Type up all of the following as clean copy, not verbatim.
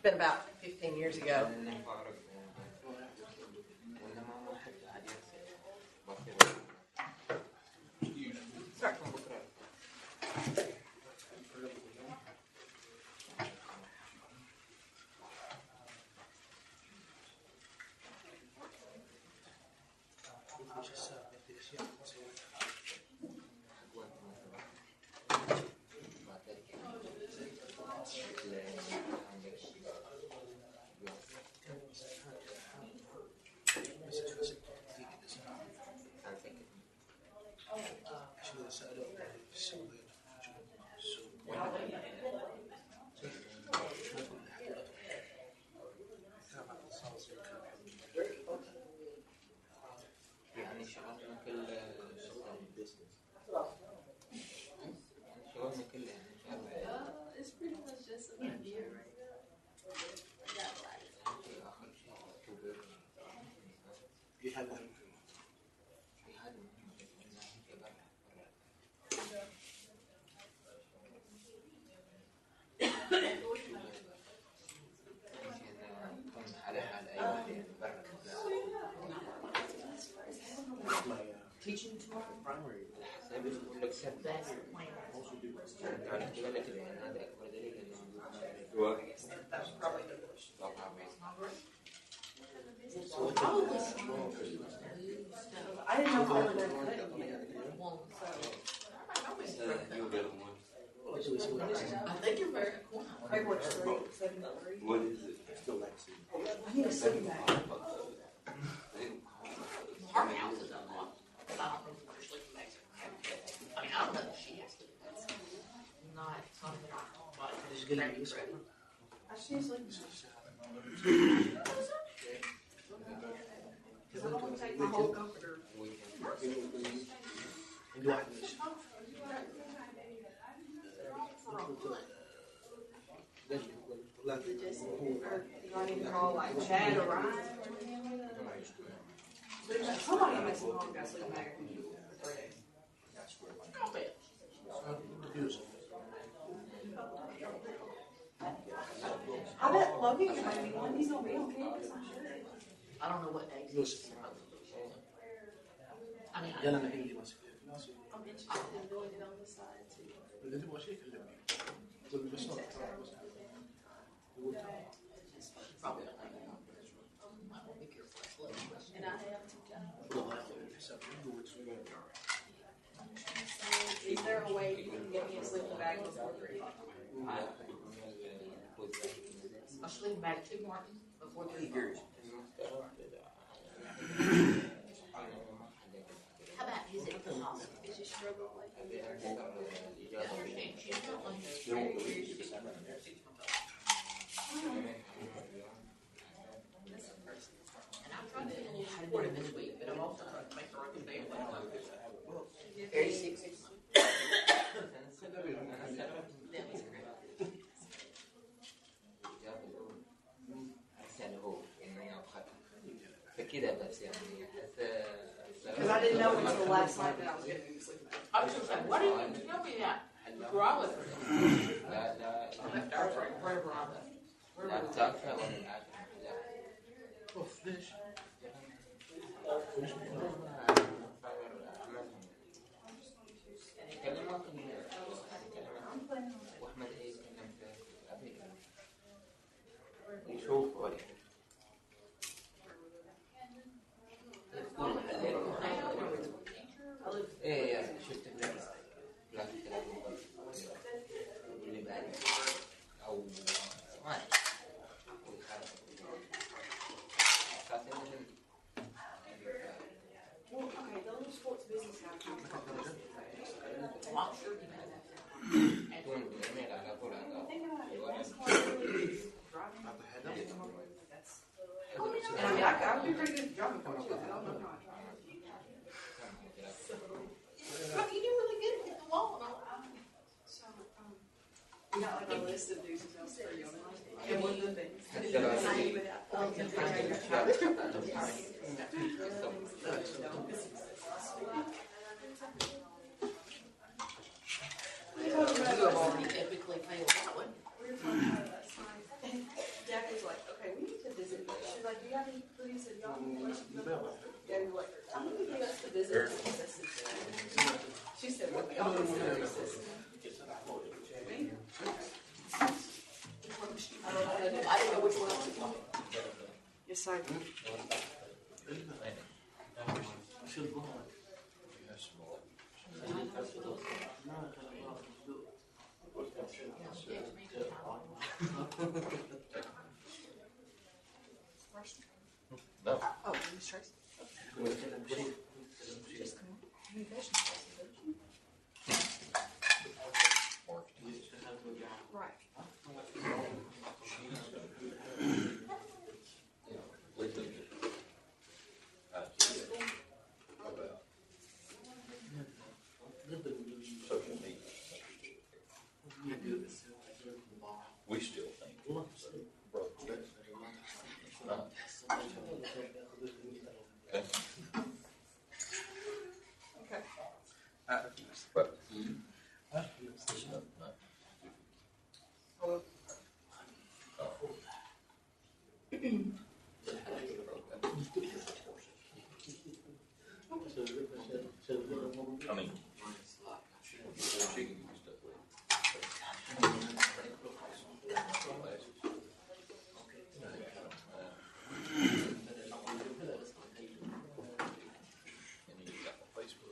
been about 15 years ago. Sorry. It's pretty much just an idea, right? Teaching tomorrow? Primary. That's the plan. What? That was probably the push. I didn't know if they were going to put it I think you're very cool. Paperwork's 373. What is it? Still Lexi. I need a sleeping bag. Our house is unlocked. But I don't know if her sleeping bags are. I mean, I don't know if she has to. That's not something that I she's sleeping bag. Because I don't want to take my whole comforter. You don't even call like Chad or Ryan. Somebody makes some home got sleeping bag for 3 days. I'll bet. I bet Logan can make me one. He's gonna be on campus, I'm sure. I don't know what days he's supposed to be. I mean, I'm interested in doing it on the side too. probably don't like it. I won't be careful. And I have 2 jobs. Is there a way you can get me a sleeping bag before 3 o'clock? A sleeping bag too, Martin, before 3 years. How about is it possible? Is she struggling like that? I understand. She's not like this. And I'm trying to do a little supportive this week, but I'm also trying to make her understand what very sick 6 months. كده بس يعني Because I didn't know until last night that I was going to be sleeping. I was just like, why didn't you tell me that? Before I left. لا Wherever I left. لا بتعرفها ولا لا كلمة واحمد ايه كلم قبل يشوف ولا ايه شفت بلاك اللي بعد او ثواني Well, okay, the little sports business guy comes up with this. Well, I'm sure you know that. And تكون بالإيميل على طول Think about it. Last car really is driving. That's. I mean, I'd be pretty good at driving cars too. I don't know how I drive. But you do really good at hitting the wall and all. So, we got like a list of do's and don'ts for you. And one of the things. You have already typically failed that one. We were talking about it last night. Dad So, No. oh, Miss Tracy. Right. We still think. Okay. Okay. But I mean, she can use stuff and you got on Facebook.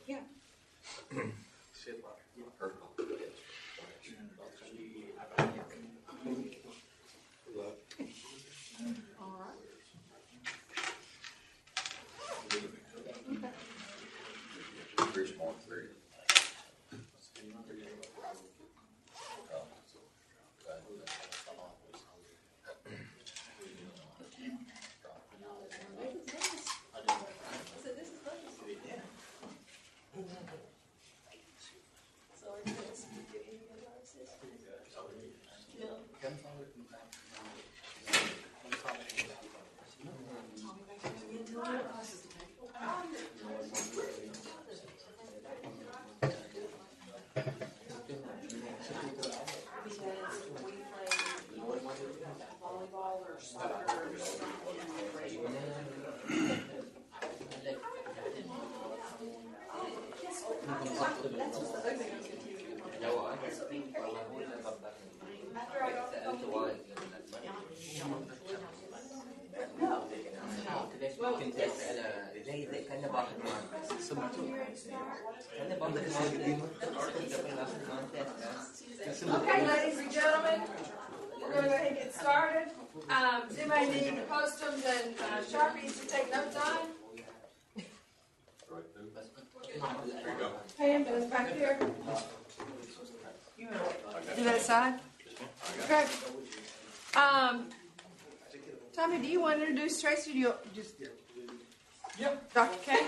Yeah. All right. Very smart, very. Volleyball or soccer or Okay, ladies and gentlemen, we're going to go ahead and get started. Does anybody need postums and Sharpies to take notes on? Pam, goes back here. Do that side? Okay. Tommy, do you want to introduce Tracy? Or do you just... Yep. Dr. K?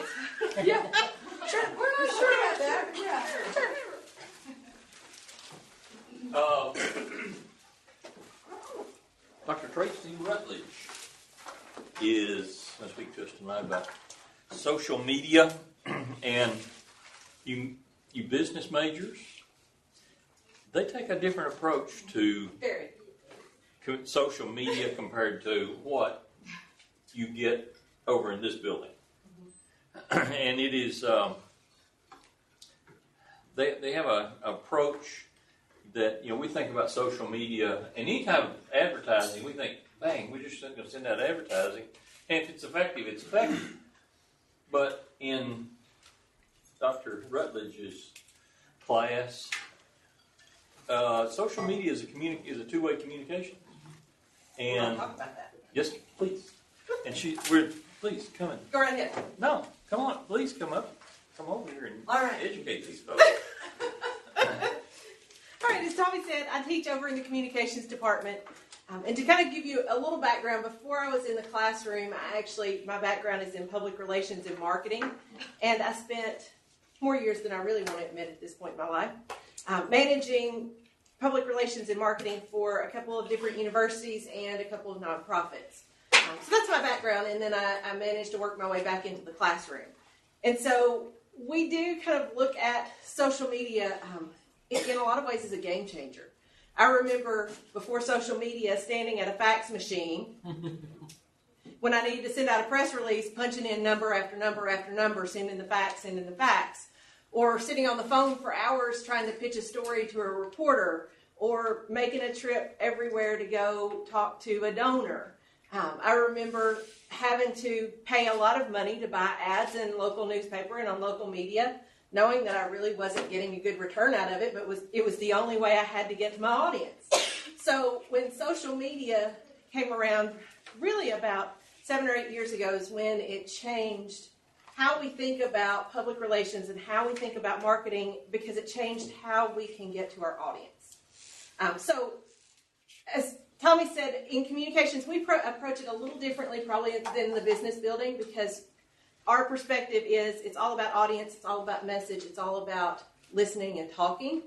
Yeah. Sure. We're not sure about that, but yeah. Sure. Dr. Tracy Rutledge is going to speak to us tonight about social media, and you business majors, they take a different approach to social media compared to what you get over in this building. And it is, they have an approach that, we think about social media, and any type of advertising, we think, bang, we're just going to send out advertising, and if it's effective, it's effective. But in Dr. Rutledge's class, social media is a two-way communication. And yes, please. And please come in. Go right ahead. No, come on, please come up. Come over here and educate these folks. All right, as Tommy said, I teach over in the communications department. And to kind of give you a little background, before I was in the classroom, my background is in public relations and marketing. And I spent more years than I really want to admit at this point in my life, managing public relations and marketing for a couple of different universities and a couple of nonprofits. So that's my background, and then I managed to work my way back into the classroom. And so we do kind of look at social media in a lot of ways as a game changer. I remember before social media standing at a fax machine when I needed to send out a press release, punching in number after number after number, sending the fax, or sitting on the phone for hours trying to pitch a story to a reporter, or making a trip everywhere to go talk to a donor. I remember having to pay a lot of money to buy ads in local newspaper and on local media, knowing that I really wasn't getting a good return out of it, but it was the only way I had to get to my audience. So when social media came around, really about 7 or 8 years ago is when it changed how we think about public relations and how we think about marketing, because it changed how we can get to our audience. So as Tommy said, in communications, we approach it a little differently probably than the business building, because our perspective is it's all about audience, it's all about message, it's all about listening and talking.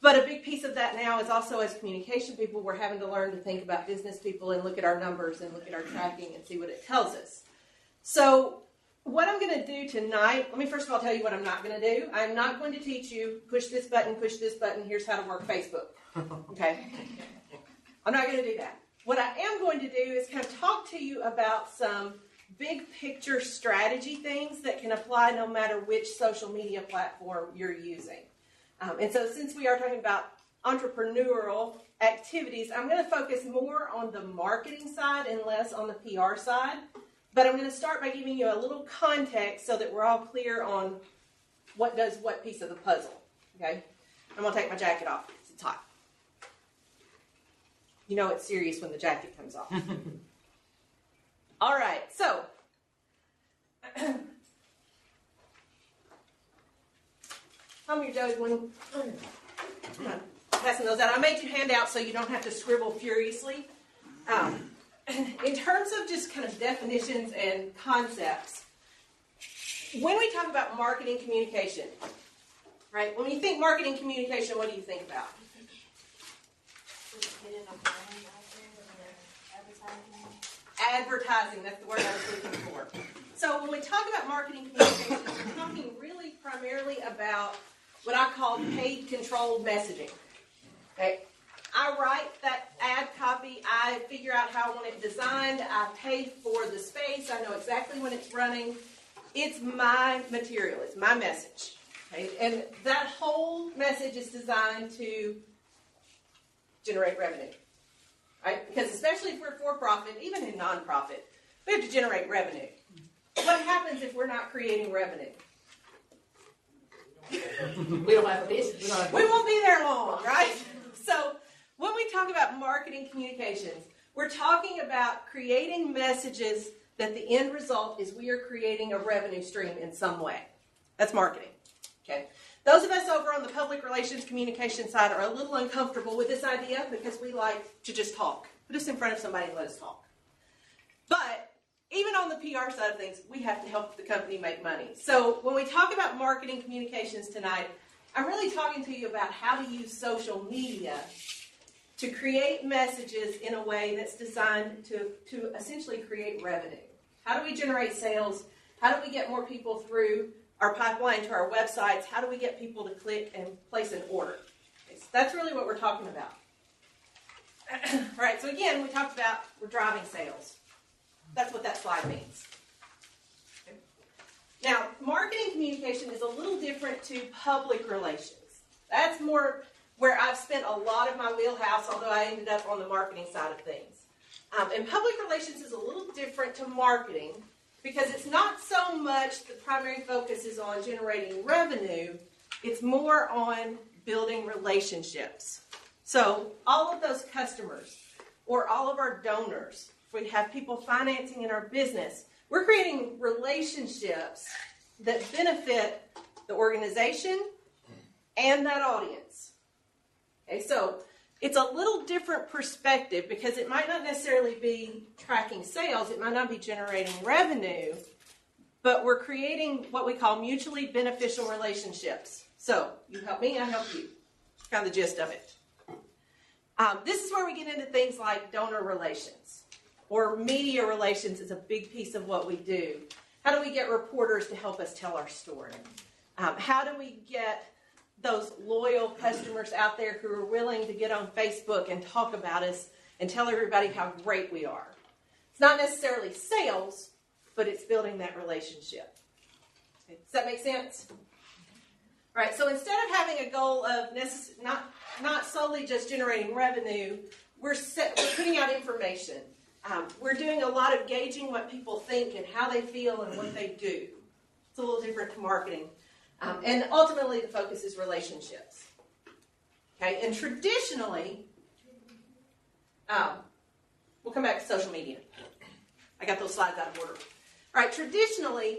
But a big piece of that now is also, as communication people, we're having to learn to think about business people and look at our numbers and look at our tracking and see what it tells us. So what I'm going to do tonight, let me first of all tell you what I'm not going to do. I'm not going to teach you push this button, here's how to work Facebook. Okay? I'm not going to do that. What I am going to do is kind of talk to you about some big picture strategy things that can apply no matter which social media platform you're using. And so since we are talking about entrepreneurial activities, I'm going to focus more on the marketing side and less on the PR side. But I'm going to start by giving you a little context so that we're all clear on what does what piece of the puzzle. Okay? I'm going to take my jacket off because it's hot. You know it's serious when the jacket comes off. All right, so how many Joe's when passing those out? I made you handouts so you don't have to scribble furiously. In terms of just kind of definitions and concepts, when we talk about marketing communication, right? When you think marketing communication, what do you think about? Advertising, that's the word I was looking for. So when we talk about marketing communication, we're talking really primarily about what I call paid controlled messaging. Okay? I write that ad copy, I figure out how I want it designed, I pay for the space, I know exactly when it's running. It's my material, it's my message. Okay? And that whole message is designed to generate revenue. Right? Because especially if we're for-profit, even in nonprofit, we have to generate revenue. What happens if we're not creating revenue? We don't have a business. We won't be there long, right? So when we talk about marketing communications, we're talking about creating messages that the end result is we are creating a revenue stream in some way. That's marketing. Okay. Those of us over on the public relations communication side are a little uncomfortable with this idea because we like to just talk. Put us in front of somebody and let us talk. But even on the PR side of things, we have to help the company make money. So when we talk about marketing communications tonight, I'm really talking to you about how to use social media to create messages in a way that's designed to essentially create revenue. How do we generate sales? How do we get more people through our pipeline to our websites? How do we get people to click and place an order? Okay, so that's really what we're talking about. All right, so again, we talked about we're driving sales. That's what that slide means. Okay. Now, marketing communication is a little different to public relations. That's more where I've spent a lot of my wheelhouse, although I ended up on the marketing side of things. And public relations is a little different to marketing because it's not so much the primary focus is on generating revenue, it's more on building relationships. So all of those customers or all of our donors, if we have people financing in our business, we're creating relationships that benefit the organization and that audience. Okay, so it's a little different perspective because it might not necessarily be tracking sales, it might not be generating revenue, but we're creating what we call mutually beneficial relationships. So you help me, I help you. Kind of the gist of it. This is where we get into things like donor relations or media relations is a big piece of what we do. How do we get reporters to help us tell our story? How do we get those loyal customers out there who are willing to get on Facebook and talk about us and tell everybody how great we are? It's not necessarily sales, but it's building that relationship. Okay, does that make sense? All right, so instead of having a goal of not solely just generating revenue, we're putting out information. We're doing a lot of gauging what people think and how they feel and what they do. It's a little different to marketing. And ultimately, the focus is relationships. Okay, and traditionally, we'll come back to social media. I got those slides out of order. All right, traditionally,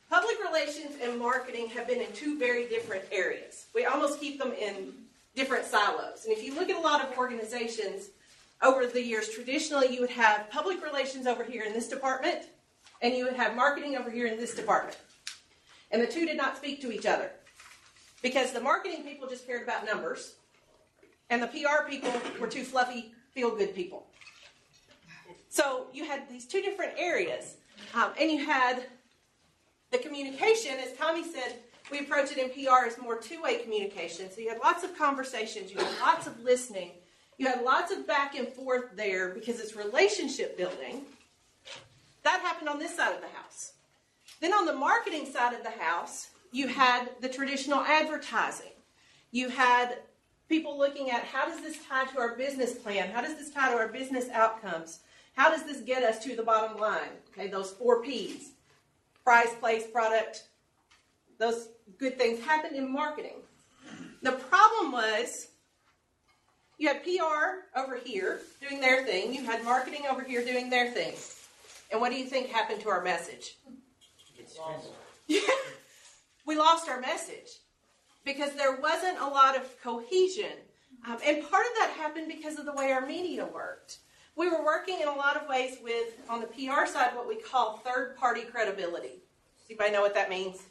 public relations and marketing have been in two very different areas. We almost keep them in different silos. And if you look at a lot of organizations over the years, traditionally you would have public relations over here in this department, and you would have marketing over here in this department. And the two did not speak to each other because the marketing people just cared about numbers, and the PR people were two fluffy, feel-good people. So you had these two different areas, and you had the communication, as Tommy said, we approach it in PR as more two-way communication. So you had lots of conversations, you had lots of listening, you had lots of back and forth there because it's relationship building. That happened on this side of the house. Then on the marketing side of the house, you had the traditional advertising. You had people looking at how does this tie to our business plan? How does this tie to our business outcomes? How does this get us to the bottom line? Okay, those 4 Ps. Price, place, product. Those good things happened in marketing. The problem was you had PR over here doing their thing. You had marketing over here doing their thing. And what do you think happened to our message? We lost our message because there wasn't a lot of cohesion. And part of that happened because of the way our media worked. We were working in a lot of ways with, on the PR side, what we call third-party credibility. Does anybody know what that means?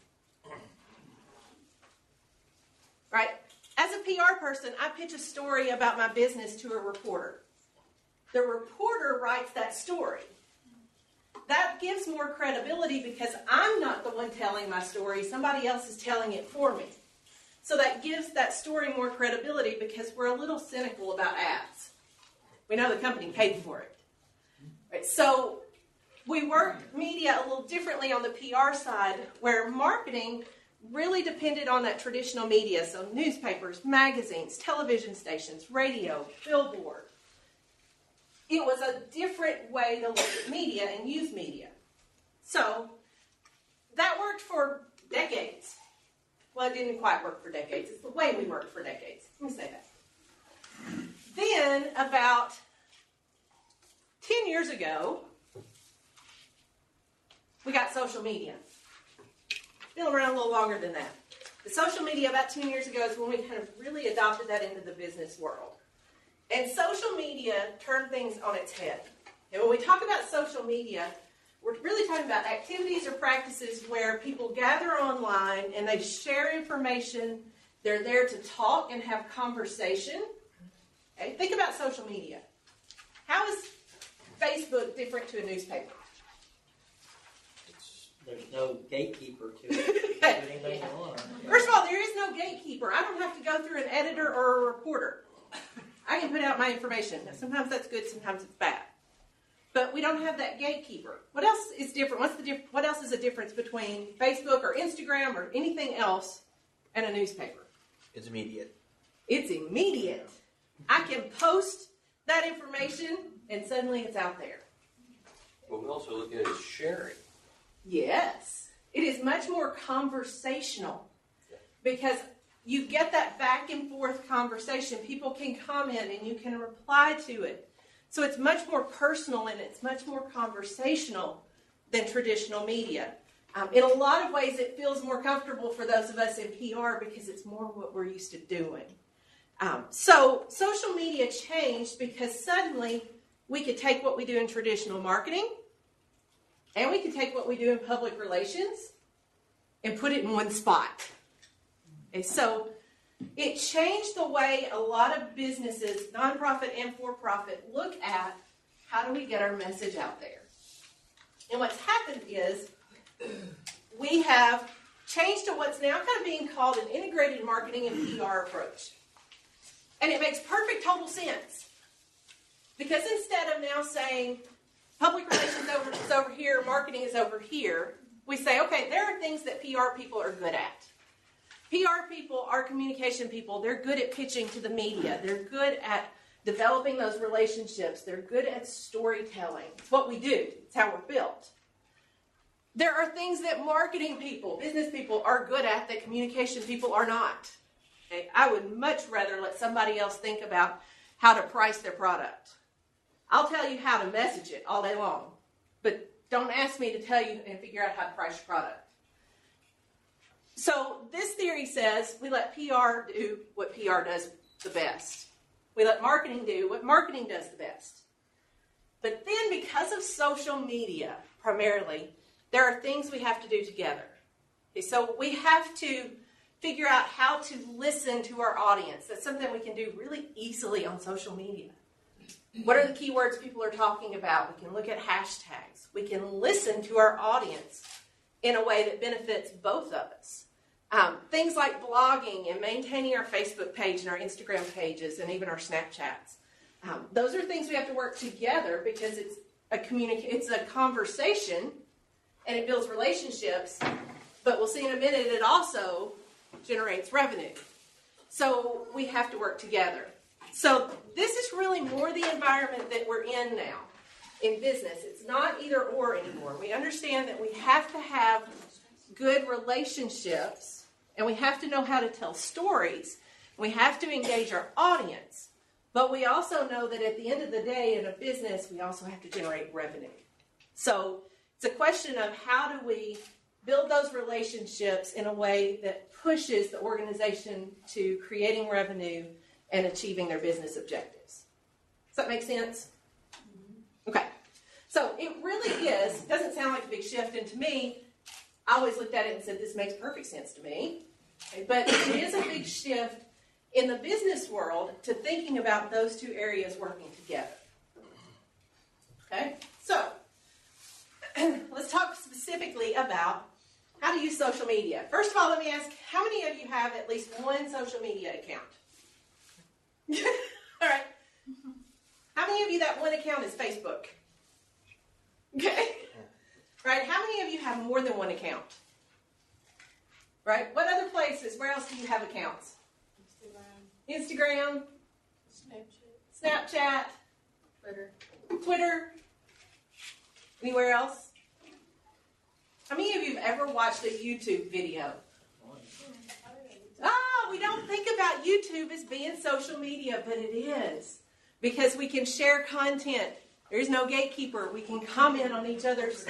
Right? As a PR person, I pitch a story about my business to a reporter. The reporter writes that story. That gives more credibility because I'm not the one telling my story. Somebody else is telling it for me. So that gives that story more credibility because we're a little cynical about ads. We know the company paid for it. Right? So we work media a little differently on the PR side, where marketing really depended on that traditional media. So newspapers, magazines, television stations, radio, billboard. It was a different way to look at media and use media. So that worked for decades. Well, it didn't quite work for decades. It's the way we worked for decades. Let me say that. Then, about 10 years ago, we got social media. It's been around a little longer than that. The social media about 10 years ago is when we kind of really adopted that into the business world. And social media turned things on its head. And when we talk about social media, we're really talking about activities or practices where people gather online and they share information. They're there to talk and have conversation. Okay? Think about social media. How is Facebook different to a newspaper? There's no gatekeeper to it. Okay. First of all, there is no gatekeeper. I don't have to go through an editor or a reporter. I can put out my information. Now, sometimes that's good, sometimes it's bad. But we don't have that gatekeeper. What else is different? What else is a difference between Facebook or Instagram or anything else and a newspaper? It's immediate. It's immediate. I can post that information and suddenly it's out there. But we also look at it as sharing. Yes. It is much more conversational because you get that back and forth conversation. People can comment and you can reply to it. So it's much more personal and it's much more conversational than traditional media. In a lot of ways, it feels more comfortable for those of us in PR because it's more what we're used to doing. So social media changed because suddenly we could take what we do in traditional marketing and we could take what we do in public relations and put it in one spot. Okay, so it changed the way a lot of businesses, nonprofit and for-profit, look at how do we get our message out there. And what's happened is we have changed to what's now kind of being called an integrated marketing and PR approach. And it makes perfect total sense. Because instead of now saying public relations is over here, marketing is over here, we say, okay, there are things that PR people are good at. PR people are communication people. They're good at pitching to the media. They're good at developing those relationships. They're good at storytelling. It's what we do. It's how we're built. There are things that marketing people, business people are good at that communication people are not. Okay? I would much rather let somebody else think about how to price their product. I'll tell you how to message it all day long, but don't ask me to tell you and figure out how to price your product. So this theory says we let PR do what PR does the best. We let marketing do what marketing does the best. But then because of social media, primarily, there are things we have to do together. Okay, so we have to figure out how to listen to our audience. That's something we can do really easily on social media. What are the keywords people are talking about? We can look at hashtags. We can listen to our audience in a way that benefits both of us. Things like blogging and maintaining our Facebook page and our Instagram pages and even our Snapchats. Those are things we have to work together because it's a conversation and it builds relationships. But we'll see in a minute it also generates revenue. So we have to work together. So this is really more the environment that we're in now in business. It's not either or anymore. We understand that we have to have good relationships and we have to know how to tell stories. We have to engage our audience. But we also know that at the end of the day in a business, we also have to generate revenue. So it's a question of how do we build those relationships in a way that pushes the organization to creating revenue and achieving their business objectives. Does that make sense? Okay. So it really is, it doesn't sound like a big shift, and to me, I always looked at it and said, this makes perfect sense to me. Okay, but it is a big shift in the business world to thinking about those two areas working together. Okay? So, let's talk specifically about how to use social media. First of all, let me ask, how many of you have at least one social media account? All right. How many of you that one account is Facebook? Okay. Right. How many of you have more than one account? Right. What other places? Where else do you have accounts? Instagram. Snapchat. Twitter. Anywhere else? How many of you have ever watched a YouTube video? We don't think about YouTube as being social media, but it is. Because we can share content. There's no gatekeeper. We can comment on each other's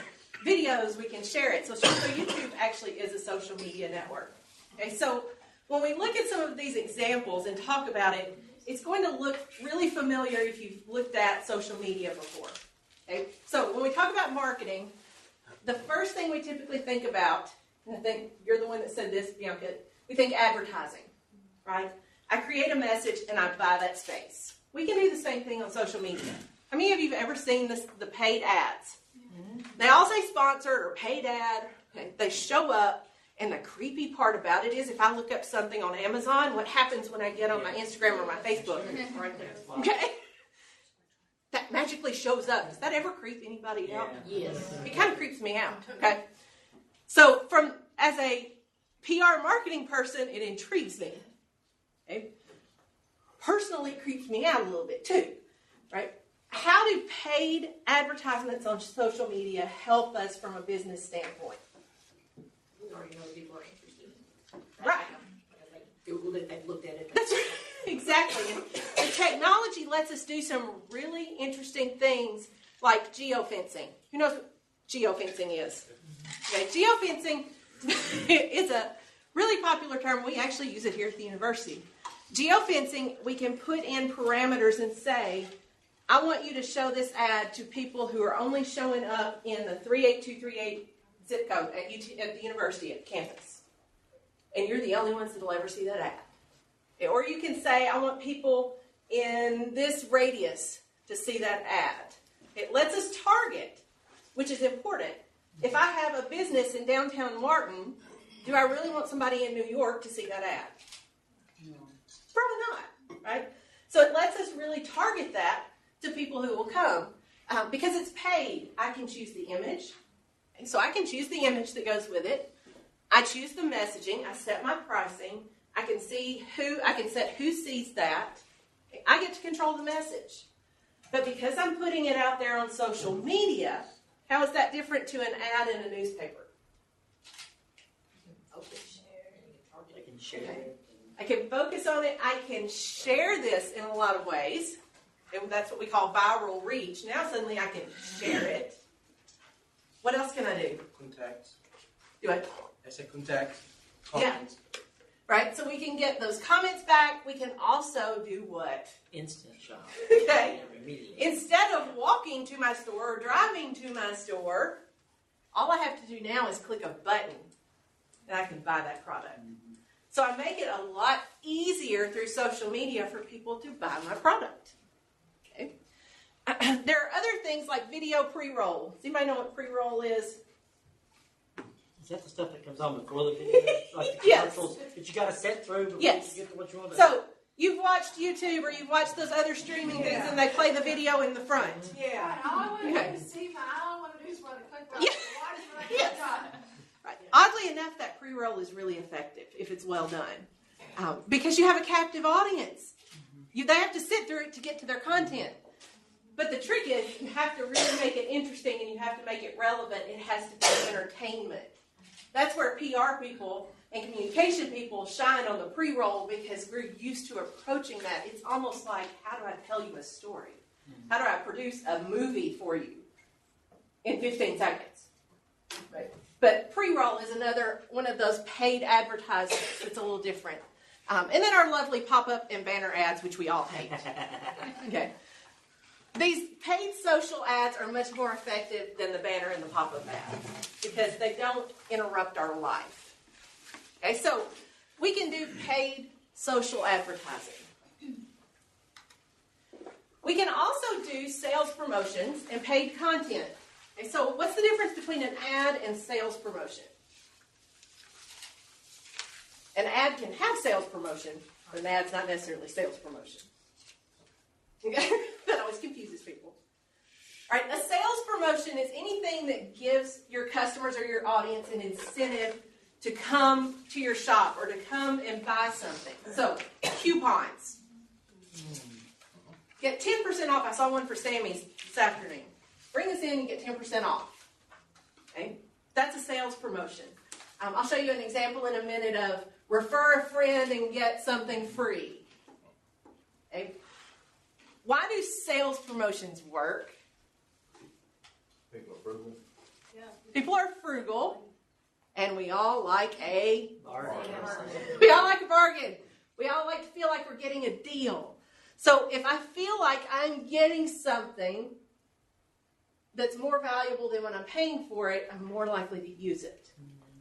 videos. We can share it. So YouTube actually is a social media network. Okay, so when we look at some of these examples and talk about it, it's going to look really familiar if you've looked at social media before. Okay, so when we talk about marketing, the first thing we typically think about, and I think you're the one that said this, Bianca, we think advertising, right? I create a message and I buy that space. We can do the same thing on social media. How many of you have ever seen the paid ads? They all say sponsored or paid ad. Okay? They show up, and the creepy part about it is if I look up something on Amazon, what happens when I get on my Instagram or my Facebook? Okay? That magically shows up. Does that ever creep anybody out? Yes. It kind of creeps me out. Okay? So as a PR marketing person, it intrigues me. Okay? Personally, it creeps me out a little bit too. Right? How do paid advertisements on social media help us from a business standpoint? We already know people are interested. Right. They Googled it, they've looked at it. That's right. Exactly. And the technology lets us do some really interesting things like geofencing. Who knows what geofencing is? Okay, geofencing is a really popular term. We actually use it here at the university. Geofencing, we can put in parameters and say, I want you to show this ad to people who are only showing up in the 38238 zip code at the university, at campus. And you're the only ones that will ever see that ad. Or you can say, I want people in this radius to see that ad. It lets us target, which is important. If I have a business in downtown Martin, do I really want somebody in New York to see that ad? No. Probably not, right? So it lets us really target that to people who will come. Because it's paid, I can choose the image. So I can choose the image that goes with it. I choose the messaging. I set my pricing. I can set who sees that. I get to control the message. But because I'm putting it out there on social media, how is that different to an ad in a newspaper? I can share it. I can focus on it. I can share this in a lot of ways. And that's what we call viral reach. Now suddenly I can share it. What else can I do? Contacts. Do I? I said contacts. Yeah. Comments. Right? So we can get those comments back. We can also do what? Instant shop. Okay. Immediately. Instead of walking to my store or driving to my store, all I have to do now is click a button and I can buy that product. So I make it a lot easier through social media for people to buy my product. Okay. There are other things like video pre-roll. Does anybody know what pre-roll is? Is that the stuff that comes on before the video? Like the Yes. commercials that you got to sit through before Yes. you get to what you want to So you've watched YouTube or you've watched those other streaming things and they play the video in the front. Yeah. All I want to Okay. do is see all I want to do is want to click on Yeah. watch what I Yes. click on. Right. Oddly enough, that pre-roll is really effective if it's well done. Because you have a captive audience. They have to sit through it to get to their content. But the trick is you have to really make it interesting and you have to make it relevant. It has to be entertainment. That's where PR people and communication people shine on the pre-roll because we're used to approaching that. It's almost like, how do I tell you a story? How do I produce a movie for you in 15 seconds? Right. But pre-roll is another one of those paid advertisements that's a little different. And then our lovely pop-up and banner ads, which we all hate. Okay. These paid social ads are much more effective than the banner and the pop-up ad because they don't interrupt our life. Okay, so we can do paid social advertising. We can also do sales promotions and paid content. Okay, so what's the difference between an ad and sales promotion? An ad can have sales promotion, but an ad's not necessarily sales promotion. Okay? That always confuses people. All right, a sales promotion is anything that gives your customers or your audience an incentive to come to your shop or to come and buy something. So, coupons. Get 10% off. I saw one for Sammy's this afternoon. Bring this in and get 10% off. Okay? That's a sales promotion. I'll show you an example in a minute of refer a friend and get something free. Okay? Why do sales promotions work? People are frugal. People are frugal, and we all like a bargain. We all like a bargain. We all like to feel like we're getting a deal. So if I feel like I'm getting something that's more valuable than what I'm paying for it, I'm more likely to use it.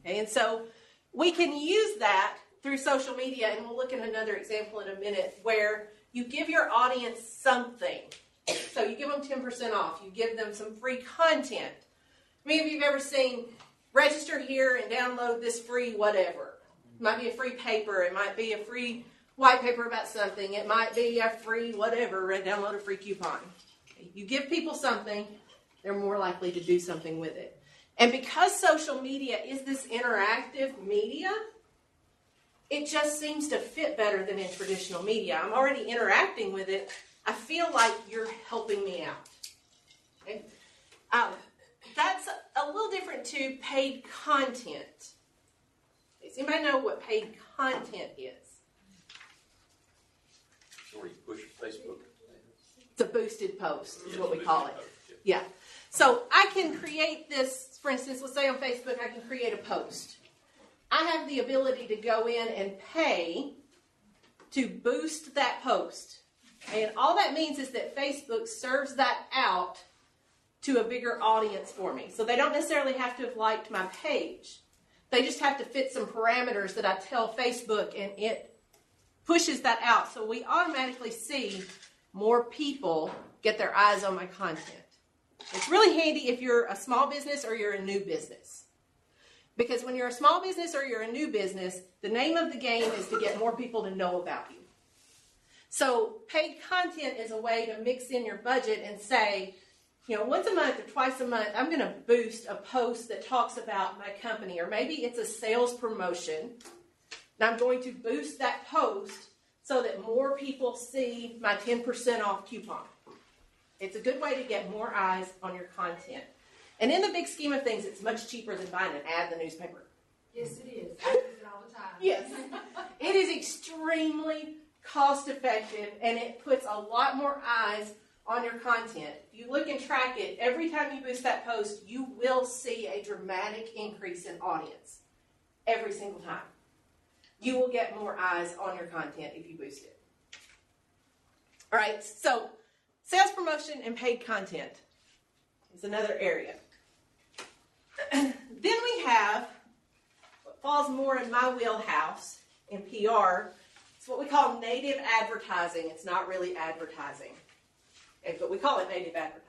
Okay? And so we can use that through social media, and we'll look at another example in a minute where you give your audience something. So you give them 10% off. You give them some free content. Many of you have ever seen register here and download this free whatever. It might be a free paper. It might be a free white paper about something. It might be a free whatever and download a free coupon. Okay. You give people something, they're more likely to do something with it. And because social media is this interactive media, it just seems to fit better than in traditional media. I'm already interacting with it. I feel like you're helping me out. Okay? That's a little different to paid content. Does anybody know what paid content is? So where you push Facebook. It's a boosted post is what we call it. Yeah. So I can create this, for instance, let's say on Facebook I can create a post. I have the ability to go in and pay to boost that post. And all that means is that Facebook serves that out to a bigger audience for me. So they don't necessarily have to have liked my page. They just have to fit some parameters that I tell Facebook, and it pushes that out. So we automatically see more people get their eyes on my content. It's really handy if you're a small business or you're a new business. Because when you're a small business or you're a new business, the name of the game is to get more people to know about you. So paid content is a way to mix in your budget and say, once a month or twice a month, I'm going to boost a post that talks about my company. Or maybe it's a sales promotion. And I'm going to boost that post so that more people see my 10% off coupon. It's a good way to get more eyes on your content. And in the big scheme of things, it's much cheaper than buying an ad in the newspaper. Yes, it is. I use it all the time. Yes. It is extremely cost effective, and it puts a lot more eyes on your content. If you look and track it, every time you boost that post, you will see a dramatic increase in audience. Every single time. You will get more eyes on your content if you boost it. All right, so sales promotion and paid content is another area. Then we have what falls more in my wheelhouse in PR. It's what we call native advertising. It's not really advertising, but we call it native advertising.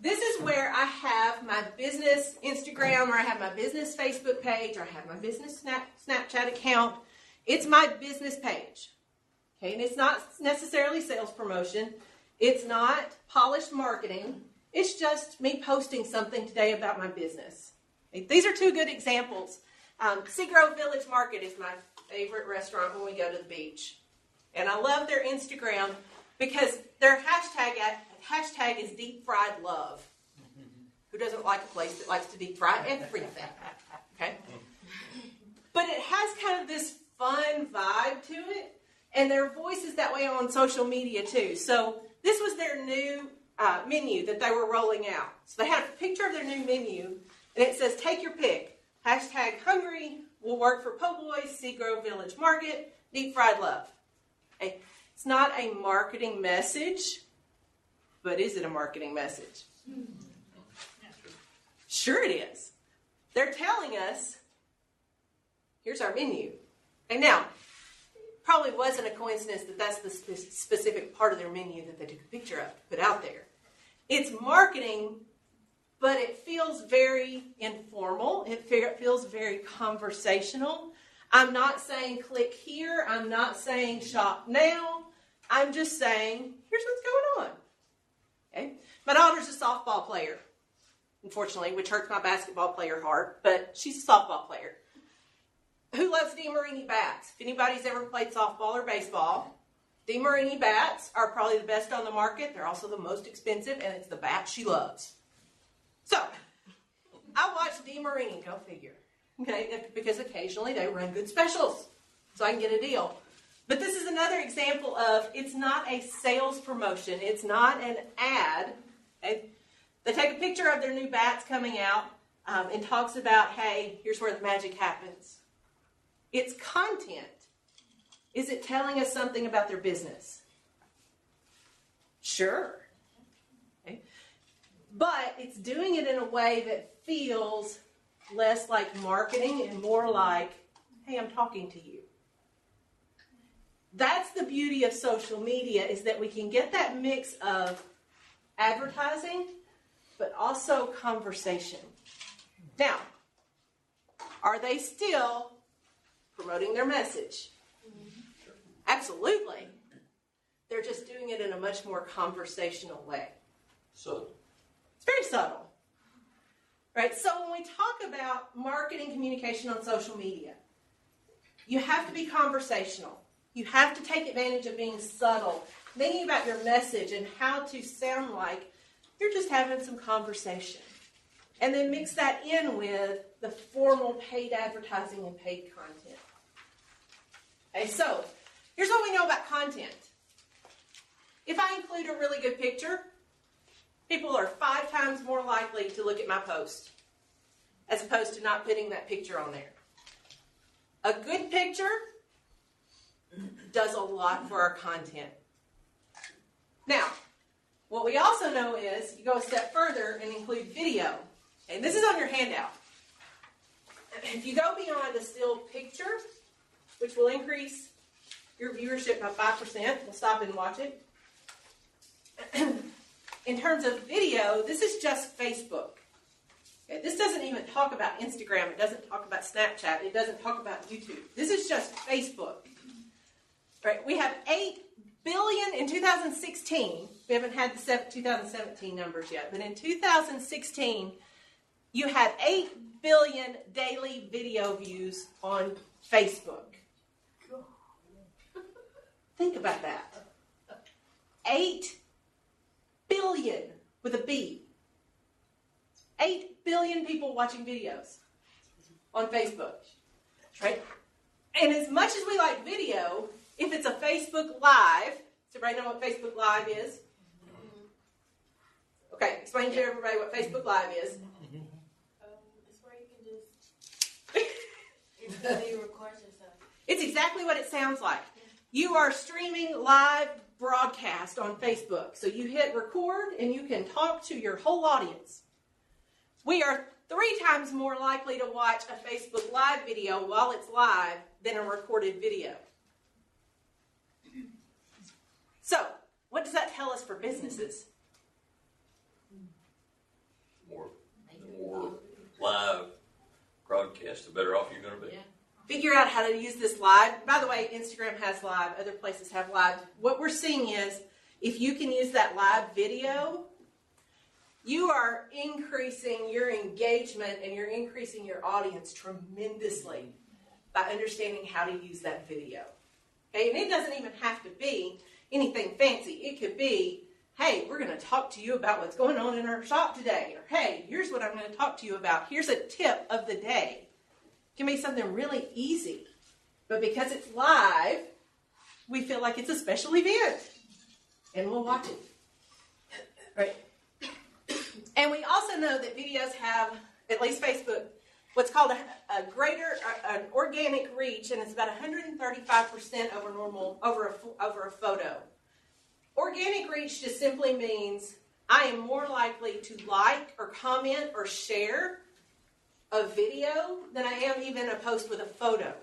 This is where I have my business Instagram, or I have my business Facebook page, or I have my business Snapchat account. It's my business page. Okay, and it's not necessarily sales promotion. It's not polished marketing. It's just me posting something today about my business. Okay, these are two good examples. Seagrove Village Market is my favorite restaurant when we go to the beach. And I love their Instagram because their hashtag is deep fried love. Who doesn't like a place that likes to deep fry everything? Okay? But it has kind of this fun vibe to it. And their voice is that way on social media too. So this was their new menu that they were rolling out. So they had a picture of their new menu, and it says, take your pick. Hashtag hungry will work for po' boys, Seagrove Village Market, deep fried love. Okay. It's not a marketing message, but is it a marketing message? Sure it is. They're telling us, here's our menu. And now, probably wasn't a coincidence that that's the specific part of their menu that they took a picture of to put out there. It's marketing, but it feels very informal. It feels very conversational. I'm not saying click here. I'm not saying shop now. I'm just saying, here's what's going on. Okay? My daughter's a softball player, unfortunately, which hurts my basketball player heart, but she's a softball player. Who loves DeMarini bats? If anybody's ever played softball or baseball, DeMarini bats are probably the best on the market. They're also the most expensive, and it's the bat she loves. So, I watch DeMarini, go figure. Okay, because occasionally they run good specials, so I can get a deal. But this is another example of, it's not a sales promotion. It's not an ad. Okay? They take a picture of their new bats coming out and talks about, hey, here's where the magic happens. It's content. Is it telling us something about their business? Sure. Okay. But it's doing it in a way that feels less like marketing and more like, hey, I'm talking to you. That's the beauty of social media, is that we can get that mix of advertising, but also conversation. Now, are they still promoting their message? Absolutely. They're just doing it in a much more conversational way. So It's very subtle. Right? So when we talk about marketing communication on social media, you have to be conversational. You have to take advantage of being subtle, thinking about your message and how to sound like you're just having some conversation. And then mix that in with the formal paid advertising and paid content. Okay, so here's what we know about content. If I include a really good picture, people are 5 times more likely to look at my post as opposed to not putting that picture on there. A good picture does a lot for our content. Now, what we also know is you go a step further and include video. And this is on your handout. If you go beyond a still picture, which will increase your viewership by 5%, we'll stop and watch it. In terms of video, this is just Facebook. Okay, this doesn't even talk about Instagram. It doesn't talk about Snapchat. It doesn't talk about YouTube. This is just Facebook. Right? We have 8 billion in 2016. We haven't had the 2017 numbers yet, but in 2016, you had 8 billion daily video views on Facebook. Think about that. 8 billion with a B. 8 billion people watching videos on Facebook, right? And as much as we like video, if it's a Facebook Live, does everybody know what Facebook Live is? Okay, explain to everybody what Facebook Live is. It's where you can just you record yourself. It's exactly what it sounds like. You are streaming live broadcast on Facebook. So you hit record and you can talk to your whole audience. We are 3 times more likely to watch a Facebook Live video while it's live than a recorded video. So, what does that tell us for businesses? More live broadcast, the better off you're going to be. Yeah. Figure out how to use this live. By the way, Instagram has live. Other places have live. What we're seeing is, if you can use that live video, you are increasing your engagement and you're increasing your audience tremendously by understanding how to use that video. Okay, and it doesn't even have to be anything fancy. It could be, hey, we're going to talk to you about what's going on in our shop today. Or, hey, here's what I'm going to talk to you about. Here's a tip of the day. It can be something really easy. But because it's live, we feel like it's a special event. And we'll watch it. Right? And we also know that videos have, at least Facebook, what's called an organic reach, and it's about 135% over a photo. Organic reach just simply means I am more likely to like or comment or share a video than I am even a post with a photo.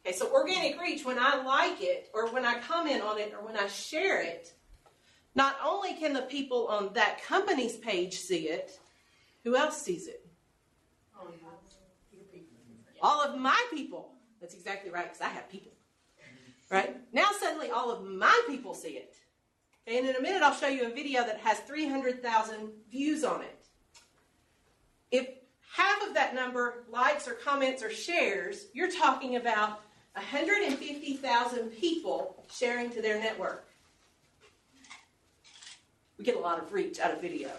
Okay, so organic reach, when I like it or when I comment on it or when I share it, not only can the people on that company's page see it, who else sees it? All of my people. That's exactly right, because I have people. Right? Now suddenly all of my people see it. Okay, and in a minute I'll show you a video that has 300,000 views on it. If half of that number likes or comments or shares, you're talking about 150,000 people sharing to their network. We get a lot of reach out of video.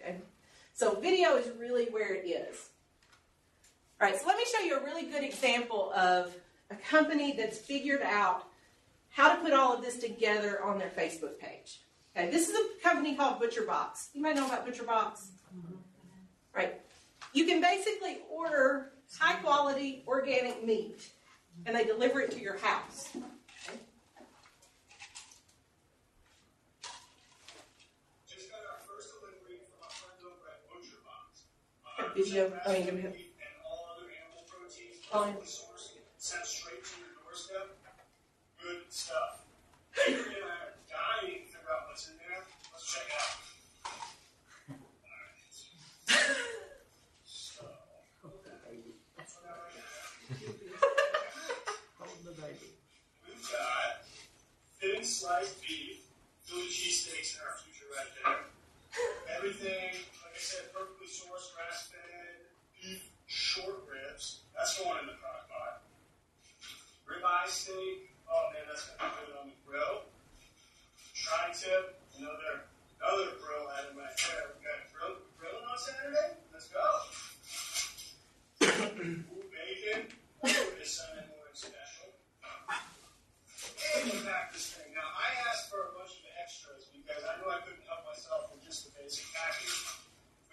Okay? So video is really where it is. All right, so let me show you a really good example of a company that's figured out how to put all of this together on their Facebook page. Okay, this is a company called ButcherBox. You might know about ButcherBox. Right. You can basically order high-quality organic meat, and they deliver it to your house. Okay? Just got our first delivery from our friends over at ButcherBox. Video. I mean, And all other animal proteins, locally sourced, sent straight to your doorstep. Good stuff. Adrian and I are dying to figure out what's in there. Let's check it out. We've got thin sliced beef, Philly cheesesteaks in our future right there. Everything, like I said, perfectly sourced, grass-fed, beef short ribs. That's going in the crock pot. Ribeye steak. Oh man, that's gonna be good on the grill. Tri-tip, another grill item right there. We got grilling on Saturday. Let's go. Ooh, bacon. This Sunday morning special. And we pack this thing. Now I asked for a bunch of extras because I knew I couldn't help myself with just the basic package.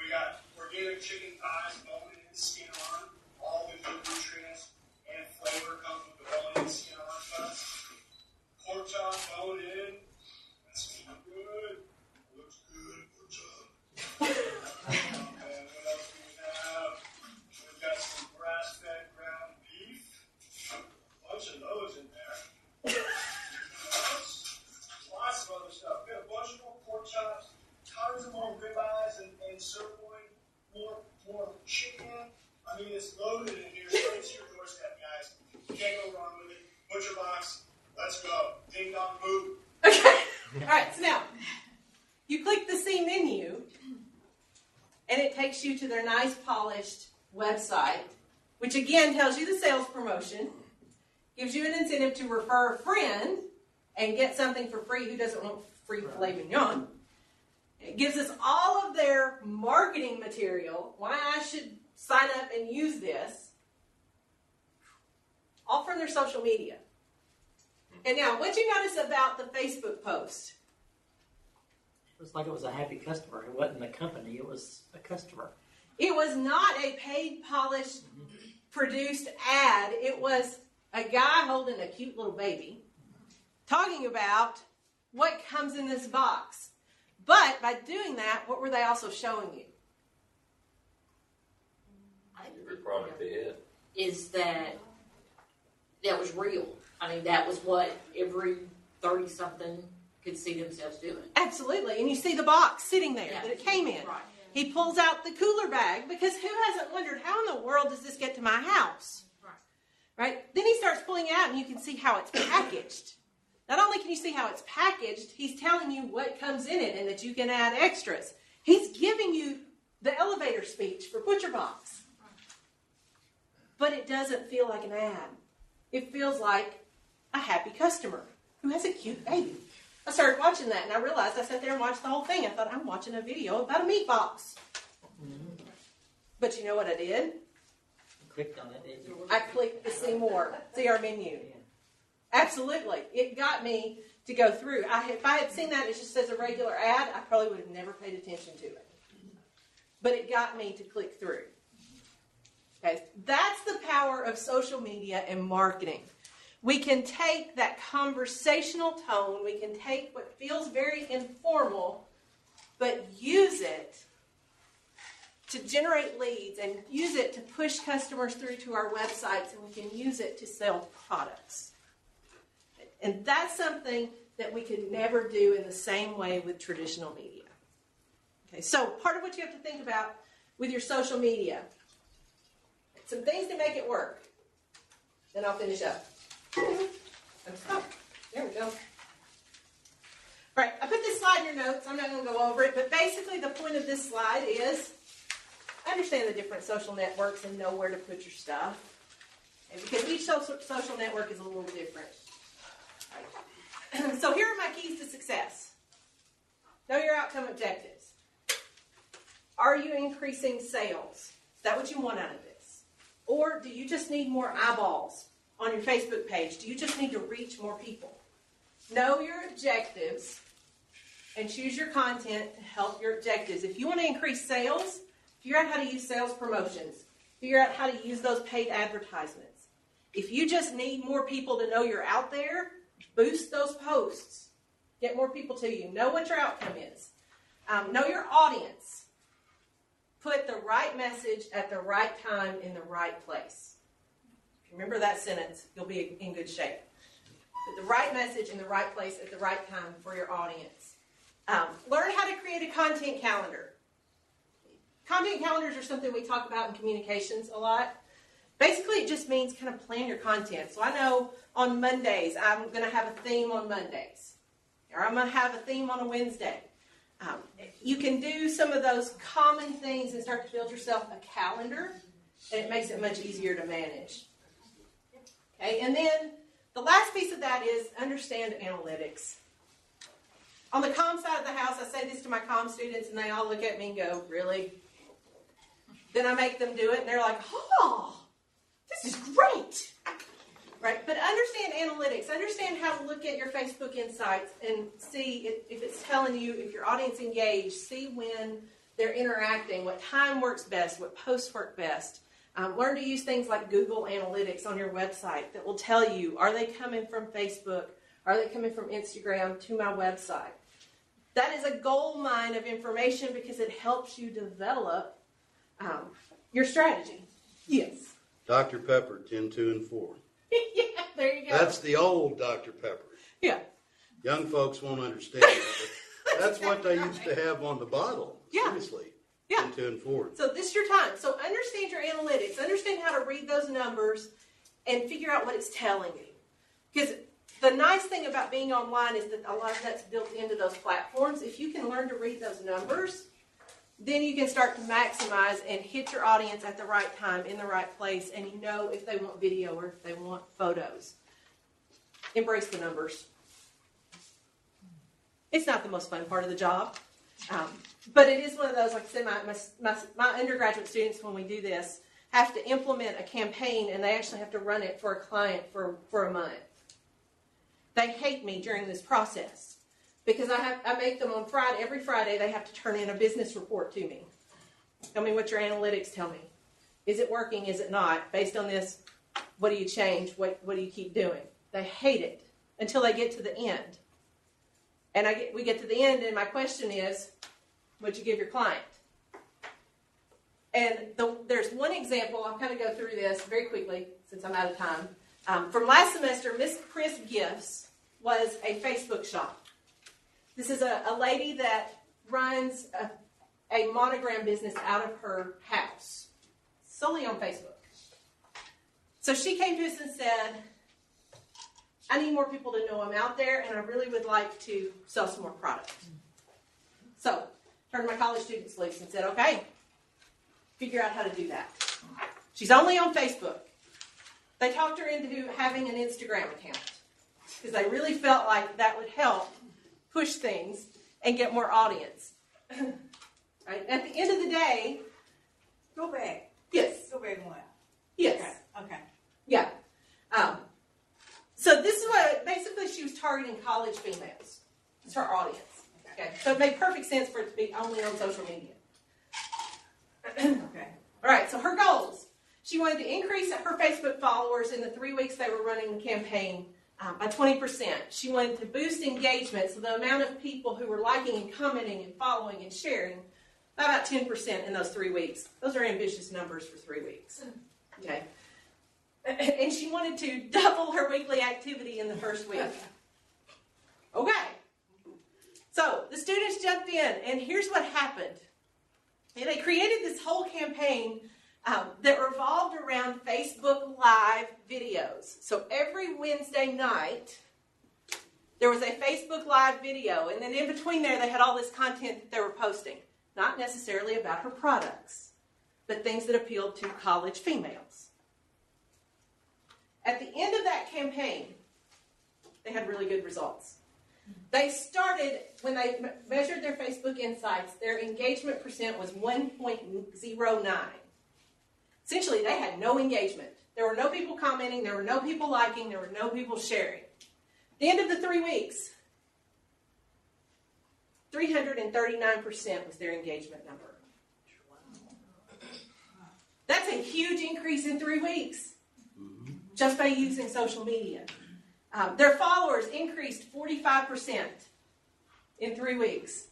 We got organic chicken thighs, bone in, skin on, all the good nutrients and flavor comes with the bone in, skin on cuts. Pork chop, bone in. That's good. Looks good. Pork chop. And what else do we have? We've got some grass-fed ground beef. A bunch of those in there. Lots of other stuff. We have a bunch of more pork chops, tons of more ribeyes and sirloin, more chicken. I mean, it's loaded in here, straight to your doorstep, guys. You can't go wrong with it. ButcherBox, let's go. Ding dong moo. Okay. All right, so now, you click the See menu, and it takes you to their nice, polished website, which again tells you the sales promotion, gives you an incentive to refer a friend, and get something for free. Who doesn't want free filet mignon? It gives us all of their marketing material, why I should sign up and use this, all from their social media. And now, what'd you notice about the Facebook post? It was like it was a happy customer. It wasn't the company, it was a customer. It was not a paid, polished, produced ad. It was a guy holding a cute little baby talking about what comes in this box. But by doing that, what were they also showing you? I think Every product they had. is that was real. I mean, that was what every 30-something could see themselves doing. Absolutely. And you see the box sitting there Yeah. that it came in. Right. He pulls out the cooler bag because who hasn't wondered how in the world does this get to my house? Right? Then he starts pulling it out and you can see how it's packaged. Not only can you see how it's packaged, he's telling you what comes in it and that you can add extras. He's giving you the elevator speech for ButcherBox. But it doesn't feel like an ad. It feels like a happy customer who has a cute baby. I started watching that and I realized I sat there and watched the whole thing. I thought, I'm watching a video about a meat box. But you know what I did? You clicked on it, didn't you? I clicked to see more, see our menu. Absolutely. It got me to go through. If I had seen that as just as a regular ad, I probably would have never paid attention to it. But it got me to click through. Okay, that's the power of social media and marketing. We can take that conversational tone, we can take what feels very informal, but use it to generate leads and use it to push customers through to our websites, and we can use it to sell products. And that's something that we could never do in the same way with traditional media. Okay, so part of what you have to think about with your social media, some things to make it work. Then I'll finish up. Oh, there we go. Right, I put this slide in your notes. I'm not going to go over it, but basically the point of this slide is understand the different social networks and know where to put your stuff. And because each social network is a little different. Right. So here are my keys to success. Know your outcome objectives. Are you increasing sales? Is that what you want out of this? Or do you just need more eyeballs on your Facebook page? Do you just need to reach more people? Know your objectives and choose your content to help your objectives. If you want to increase sales, figure out how to use sales promotions. Figure out how to use those paid advertisements. If you just need more people to know you're out there, boost those posts. Get more people to you. Know what your outcome is. Know your audience. Put the right message at the right time in the right place. If you remember that sentence, you'll be in good shape. Put the right message in the right place at the right time for your audience. Learn how to create a content calendar. Content calendars are something we talk about in communications a lot. Basically, it just means kind of plan your content. So I know on Mondays, I'm going to have a theme on Mondays. Or I'm going to have a theme on a Wednesday. You can do some of those common things and start to build yourself a calendar, and it makes it much easier to manage. Okay, and then the last piece of that is understand analytics. On the comm side of the house, I say this to my comm students, and they all look at me and go, really? Then I make them do it, and they're like, oh, this is great. Right? But understand analytics. Understand how to look at your Facebook insights and see if it's telling you if your audience engaged. See when they're interacting, what time works best, what posts work best. Learn to use things like Google Analytics on your website that will tell you, are they coming from Facebook? Are they coming from Instagram to my website? That is a gold mine of information because it helps you develop your strategy. Yes. Dr. Pepper, 10, 2, and 4. Yeah, there you go. That's the old Dr. Pepper. Yeah. Young folks won't understand that, but that's what they used to have on the bottle. Yeah. Seriously. Yeah. 10, 2, and 4. So this is your time. So understand your analytics. Understand how to read those numbers and figure out what it's telling you. Because the nice thing about being online is that a lot of that's built into those platforms. If you can learn to read those numbers, then you can start to maximize and hit your audience at the right time, in the right place, and you know if they want video or if they want photos. Embrace the numbers. It's not the most fun part of the job. But it is one of those, like I said, my undergraduate students, when we do this, have to implement a campaign, and they actually have to run it for a client for a month. They hate me during this process because I make them on Friday. Every Friday, they have to turn in a business report to me. Tell me what your analytics tell me. Is it working? Is it not? Based on this, what do you change? What do you keep doing? They hate it until they get to the end. And we get to the end, and my question is, what'd you give your client? And there's one example. I'll kind of go through this very quickly since I'm out of time. From last semester, Miss Chris Gifts was a Facebook shop. This is a lady that runs a monogram business out of her house, solely on Facebook. So she came to us and said, I need more people to know I'm out there, and I really would like to sell some more product. So, turned my college students loose and said, okay, figure out how to do that. She's only on Facebook. They talked her into having an Instagram account because they really felt like that would help push things and get more audience. Right? At the end of the day, Go back. yes, Go back one. yes, Okay. yeah. So this is what, basically she was targeting college females. It's her audience. Okay. So it made perfect sense for it to be only on social media. Okay. All right, so her goals. She wanted to increase her Facebook followers in the 3 weeks they were running the campaign by 20%. She wanted to boost engagement, so the amount of people who were liking and commenting and following and sharing, by about 10% in those 3 weeks. Those are ambitious numbers for 3 weeks. Okay. And she wanted to double her weekly activity in the first week. Okay. So the students jumped in, and here's what happened. And they created this whole campaign that revolved around Facebook Live videos. So every Wednesday night, there was a Facebook Live video, and then in between there, they had all this content that they were posting. Not necessarily about her products, but things that appealed to college females. At the end of that campaign, they had really good results. They started, when they measured their Facebook insights, their engagement percent was 1.09. Essentially, they had no engagement. There were no people commenting, there were no people liking, there were no people sharing. At the end of the 3 weeks, 339% was their engagement number. That's a huge increase in 3 weeks, just by using social media. Their followers increased 45% in 3 weeks.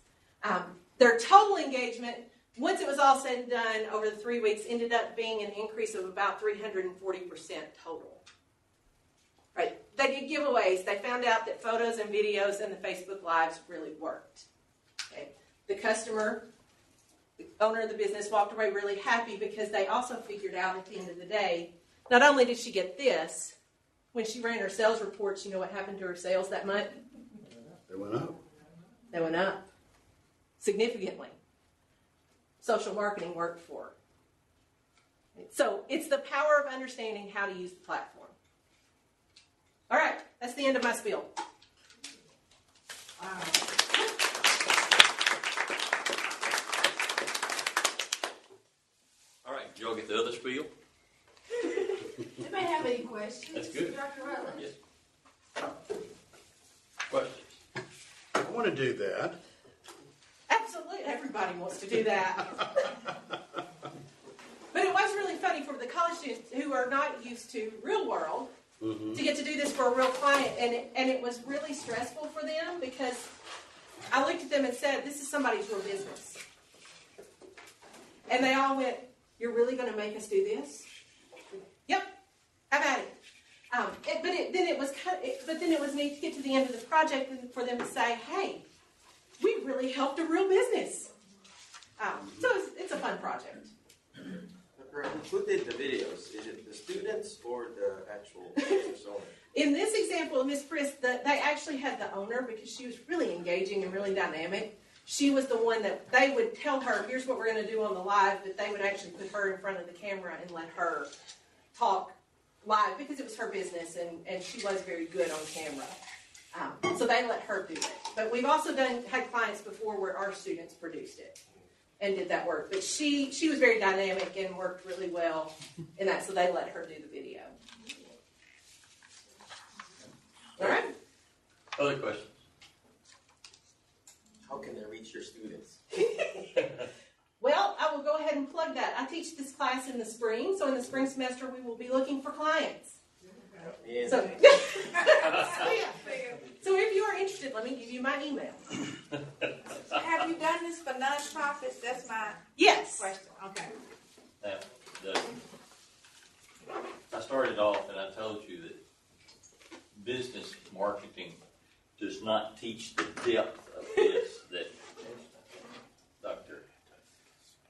Their total engagement, once it was all said and done over the 3 weeks, ended up being an increase of about 340% total. Right? They did giveaways. They found out that photos and videos and the Facebook Lives really worked. Okay? The customer, the owner of the business, walked away really happy because they also figured out at the end of the day, not only did she get this, when she ran her sales reports, you know what happened to her sales that month? They went up. They went up significantly. Social marketing worked for her. So it's the power of understanding how to use the platform. All right, that's the end of my spiel. Wow. All right, did y'all get the other spiel? Anybody have any questions? That's good. Dr. Rutland? Yes. Questions? I want to do that. Absolutely, everybody wants to do that. But it was really funny for the college students who are not used to real world to get to do this for a real client, and it was really stressful for them because I looked at them and said, this is somebody's real business. And they all went, you're really going to make us do this? Yep, have at it. Then it was neat to get to the end of the project and for them to say, hey, we really helped a real business. So it's a fun project. Who did the videos? Is it the students or the actual business owner? In this example of Miss Chris, they actually had the owner because she was really engaging and really dynamic. She was the one that they would tell her, here's what we're going to do on the live, but they would actually put her in front of the camera and let her talk live because it was her business and she was very good on camera. So they let her do it. But we've also had clients before where our students produced it and did that work. But she was very dynamic and worked really well in that, so they let her do the video. All right. Other questions? How can they reach your students? Well, I will go ahead and plug that. I teach this class in the spring, so in the spring semester we will be looking for clients. Yeah. So, so if you are interested, let me give you my email. Have you done this for nonprofits? That's my Yes. question. Okay. Now, I started off and I told you that business marketing does not teach the depth of this that Dr.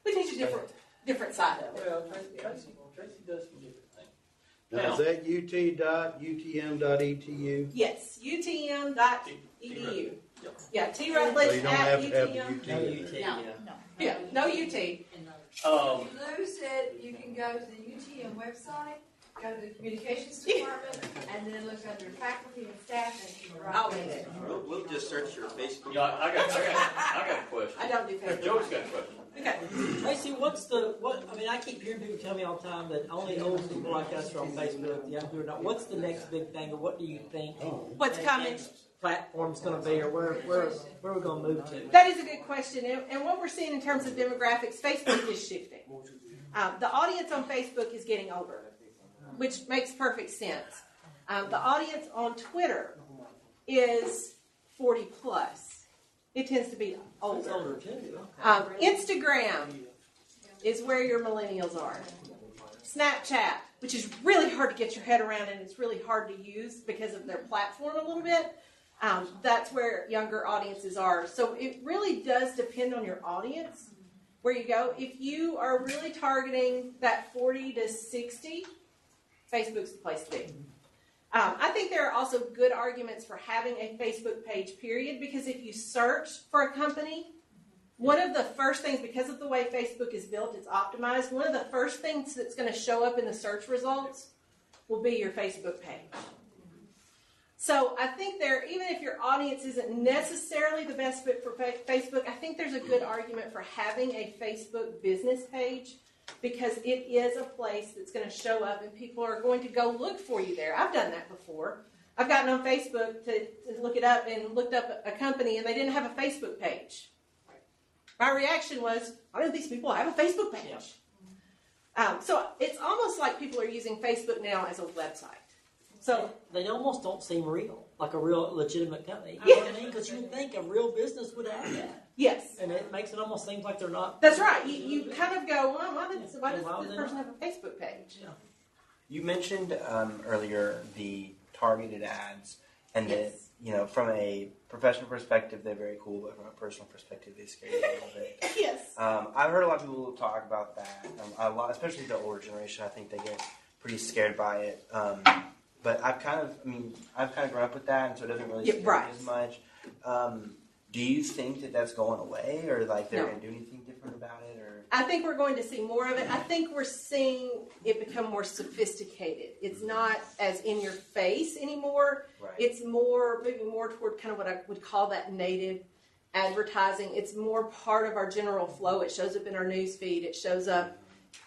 We teach a different side of it. Well, Tracy does some different things. Now, is that ut.utm.edu? Yes, utm.edu. Yeah, T. So Rutledge you don't at have to have the UTM. UT No in UT, there. yeah. Yeah, no UT. Lou said you can go to the UTM website, go to the communications department, and then look under faculty and staff and I'll read it. We'll just search your Facebook. Yeah, I got a question. I don't do Facebook. Joey's got a question. Okay. Tracy, I mean, I keep hearing people tell me all the time that only old people like us are on Facebook, young people are not. What's the next big thing, or what do you think What's coming? platform's going to be, or where are we going to move to? That is a good question. And what we're seeing in terms of demographics, Facebook is shifting. The audience on Facebook is getting older, which makes perfect sense. The audience on Twitter is 40 plus. It tends to be older. It's older too. Instagram is where your millennials are. Snapchat, which is really hard to get your head around and it's really hard to use because of their platform a little bit. That's where younger audiences are. So it really does depend on your audience where you go. If you are really targeting that 40 to 60, Facebook's the place to be. I think there are also good arguments for having a Facebook page, period, because if you search for a company, one of the first things, because of the way Facebook is built, it's optimized, one of the first things that's going to show up in the search results will be your Facebook page. So I think even if your audience isn't necessarily the best fit for Facebook, I think there's a good argument for having a Facebook business page because it is a place that's going to show up and people are going to go look for you there. I've done that before. I've gotten on Facebook to look it up and looked up a company and they didn't have a Facebook page. My reaction was, why don't these people have a Facebook page? So it's almost like people are using Facebook now as a website. So they almost don't seem real, like a real legitimate company. Yeah. You know what I mean? Because you would think a real business would have that. Yes. And it makes it almost seem like they're not. That's right. You kind of go, well, why does this person have a Facebook page? Yeah. You mentioned earlier the targeted ads, and that from a professional perspective they're very cool, but from a personal perspective they scare you a little bit. Yes. I've heard a lot of people talk about that. A lot, especially the older generation. I think they get pretty scared by it. But I've kind of grown up with that, and so it doesn't really scare me as much. Do you think that that's going away, or like they're going to do anything different about it? Or I think we're going to see more of it. I think we're seeing it become more sophisticated. It's not as in your face anymore. Right. It's moving more toward kind of what I would call that native advertising. It's more part of our general flow. It shows up in our news feed. It shows up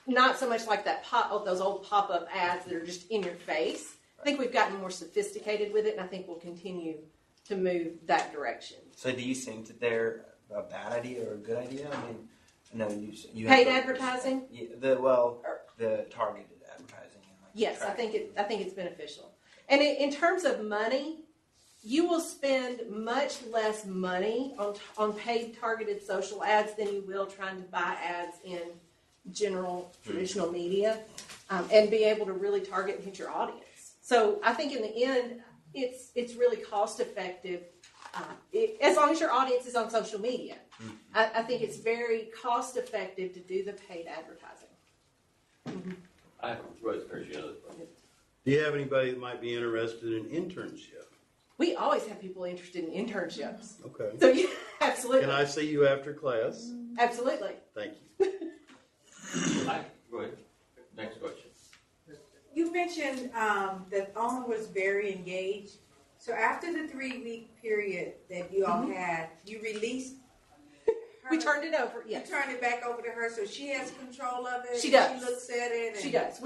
not so much like those old pop-up ads that are just in your face. I think we've gotten more sophisticated with it, and I think we'll continue to move that direction. So do you think that they're a bad idea or a good idea? I mean, no, you paid advertising? The targeted advertising. Yes, I think it's beneficial. And in terms of money, you will spend much less money on paid targeted social ads than you will trying to buy ads in general traditional media and be able to really target and hit your audience. So I think in the end, it's really cost effective as long as your audience is on social media. I think it's very cost effective to do the paid advertising. I was very sure. Do you have anybody that might be interested in internship? We always have people interested in internships. Okay. So yeah, absolutely. Can I see you after class? Absolutely. Thank you. Go ahead. Next question. You mentioned that Alma was very engaged So after the 3-week period that you all had, you released her. We turned it over. You Yes, turned it back over to her, so she has control of it. She does. She looks at it. And she does.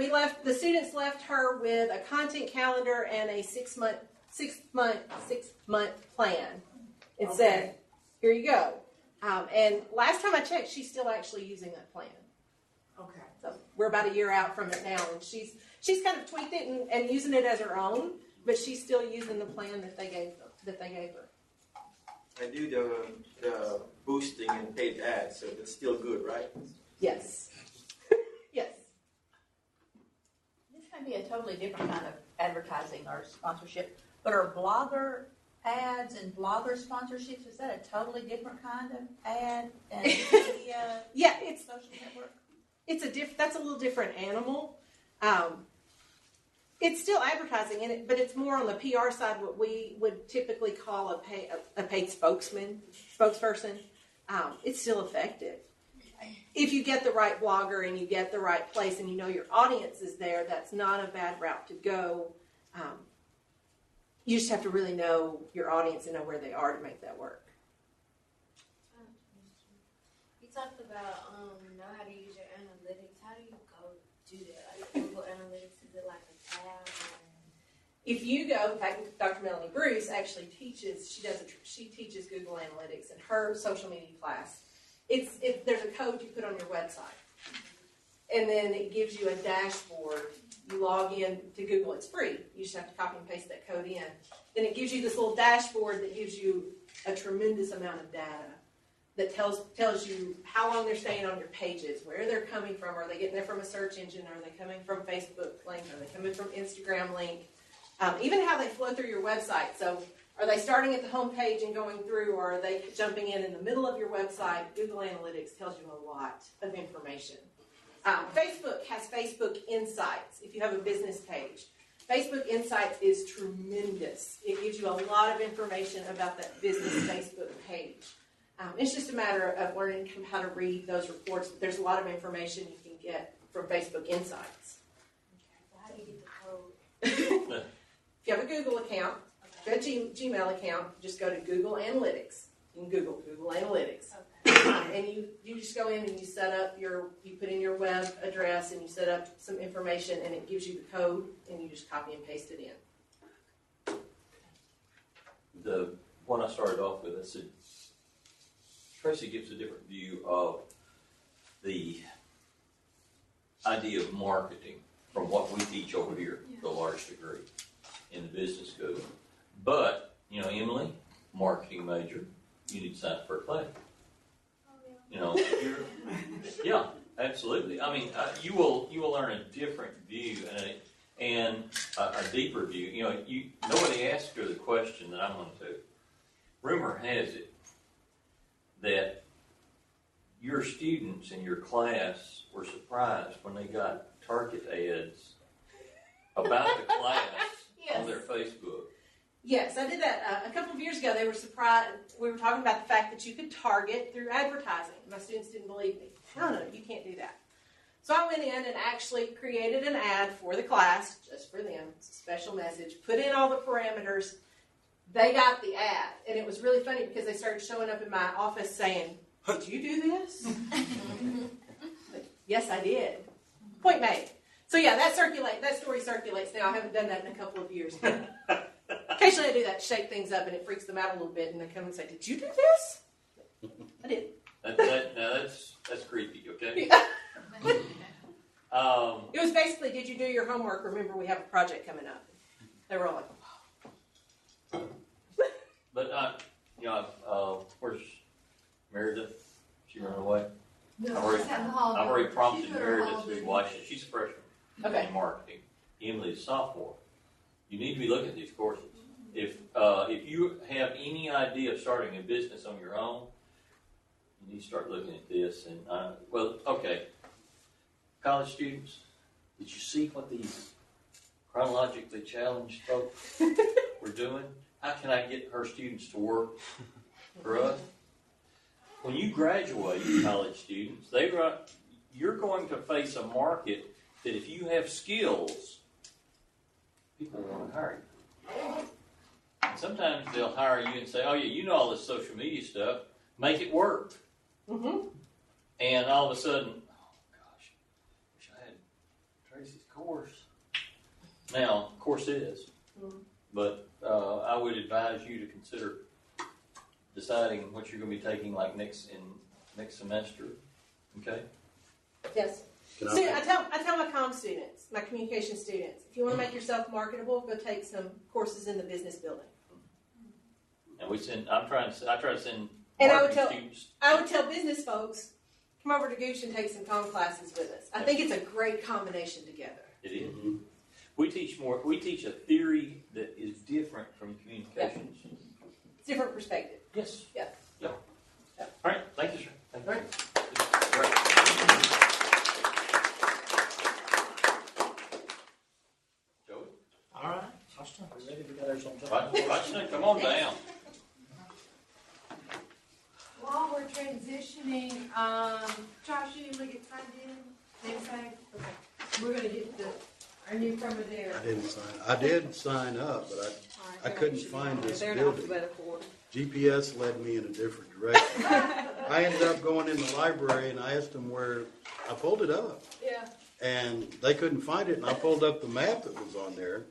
The students left her with a content calendar and a six month plan. It Okay. said, "Here you go." And last time I checked, she's still actually using that plan. Okay. So we're about a year out from it now, and she's kind of tweaked it and using it as her own, but she's still using the plan that they gave her. I do the boosting and paid ads, so it's still good, right? Yes. Yes. This may be a totally different kind of advertising or sponsorship, but are blogger ads and blogger sponsorships, is that a totally different kind of ad than media? Yeah, it's social network? that's a little different animal. It's still advertising in it, but it's more on the PR side, what we would typically call a paid spokesperson. It's still effective. If you get the right blogger and you get the right place and you know your audience is there, that's not a bad route to go. You just have to really know your audience and know where they are to make that work. You talked about know how to use your analytics. How do you go do that? Like Google Analytics, is it like a tab? If you go, in fact, Dr. Melanie Bruce actually teaches. She teaches Google Analytics in her social media class. There's a code you put on your website, and then it gives you a dashboard. You log in to Google. It's free. You just have to copy and paste that code in. Then it gives you this little dashboard that gives you a tremendous amount of data that tells you how long they're staying on your pages, where they're coming from. Are they getting there from a search engine? Are they coming from Facebook link? Are they coming from Instagram link? Even how they flow through your website. So are they starting at the home page and going through, or are they jumping in the middle of your website? Google Analytics tells you a lot of information. Facebook has Facebook Insights if you have a business page. Facebook Insights is tremendous. It gives you a lot of information about that business Facebook page. It's just a matter of learning how to read those reports. But there's a lot of information you can get from Facebook Insights. Okay, so how do you get the code? If you have a Google account, a Gmail account, just go to Google Analytics. You can Google Analytics. Okay. And you just go in and you set up you put in your web address and you set up some information and it gives you the code and you just copy and paste it in. The one I started off with, I said, Tracy gives a different view of the idea of marketing from what we teach over here to a large degree in the business school. But, Emily, marketing major, you need to sign up for a class. Yeah, absolutely. I mean, you will learn a different view and a deeper view. Nobody asked her the question that I'm going to. Rumor has it that your students in your class were surprised when they got target ads about the class on their Facebook. Yes, I did that a couple of years ago. They were surprised. We were talking about the fact that you could target through advertising. My students didn't believe me. No, you can't do that. So I went in and actually created an ad for the class, just for them. It's a special message. Put in all the parameters. They got the ad. And it was really funny because they started showing up in my office saying, "Did you do this?" Yes, I did. Point made. So yeah, that story circulates now. I haven't done that in a couple of years. Occasionally I do that to shake things up and it freaks them out a little bit and they come and say, "Did you do this?" I did. That's creepy, okay? It was basically, "Did you do your homework? Remember we have a project coming up." They were all like, "Wow." But, where's Meredith? She ran away? No, I've already prompted Meredith to watch it. She's a freshman in marketing. Emily is a sophomore. You need to be looking at these courses. If you have any idea of starting a business on your own, you need to start looking at this. And college students, did you see what these chronologically challenged folks were doing? How can I get her students to work for us? When you graduate, college students, you're going to face a market that if you have skills, people want to hire you. sometimes they'll hire you and say, "Oh yeah, you know all this social media stuff. Make it work." Mm-hmm. And all of a sudden, oh gosh, wish I had Tracy's course. Now, of course it is, but I would advise you to consider deciding what you're going to be taking like next semester. Okay. Yes. I tell my comm students, my communication students, if you want to make yourself marketable, go take some courses in the business building. And I try to send. And I would tell business folks, come over to Gooch and take some comm classes with us. I think it's a great combination together. It is. Mm-hmm. We teach a theory that is different from communications. Yeah. It's different perspective. Yes. Yeah. Yeah. All right. Thank you, sir. Thank you. Joey? All right. Austin, we ready? We got ours on top. Right, come on down. While we're transitioning, Josh, you usually get signed in? Name tag? Okay. We're gonna get our newcomer there. I did sign up, but I couldn't find this building. GPS led me in a different direction. I ended up going in the library and I asked them where, I pulled it up. Yeah. And they couldn't find it, and I pulled up the map that was on there.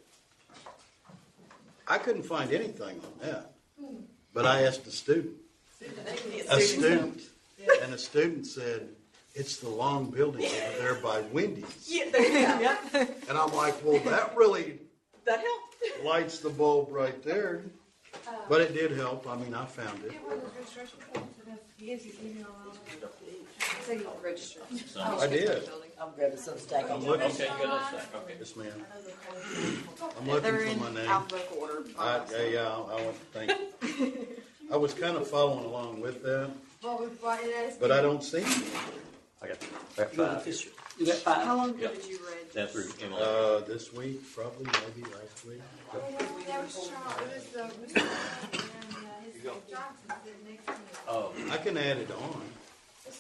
I couldn't find anything on that. But I asked a student. And a student said, it's the long building over there by Wendy's. Yeah. And I'm like, well, that really That helped. lights the bulb right there. But it did help. I mean, I found it. Get one of those registration forms that gives you email on it. So you can register. I did. I'm grabbing some stack. I'm looking. Okay, good. Okay. Yes, ma'am. I'm looking for my name. Alphabetical order. I want to thank you. I was kind of following along with that, Well, we brought it as. but I don't see it. I got You got 5. You got 5. How long ago Yep. did you read? That's through Emily. This week, probably, maybe last week. That was Charles. It was Mr. His Johnson sitting next to me. Oh, I can add it on.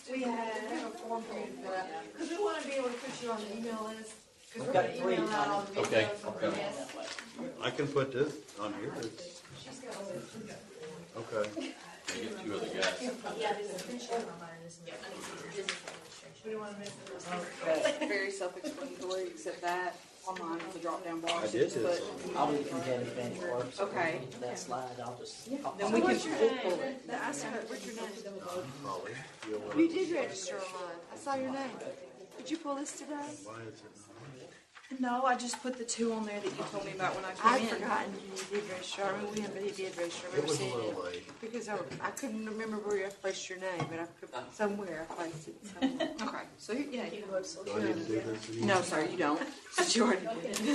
We have a form for you to fill out. Because we want to be able to put you on the email list. Because we're Got going to 3 email out all the Okay. videos. Okay. Yes. I can put this on here. She's got all this. Okay. we get 2 other guys. Yeah, this is pretty short on mine. We don't want to miss it. Okay. Very self-explanatory, except that online with the drop-down bar. I did But- this. I'll be content if it works. Okay. That slide, I'll just. Then we can What's your we'll name? pull it. What's your name? Holly. You did register online. I saw your name. Did you pull this today? Why is it not? No, I just put the 2 on there that you told me about when I I'd came in. forgotten you did register. I remember him, but he did register. I It remember was a seeing little it. late. Because I couldn't remember where I placed your name, but I could, somewhere I placed it. Somewhere. Okay, so yeah, you can go to Do I need to do this again? No, sir, you don't. Since you already did.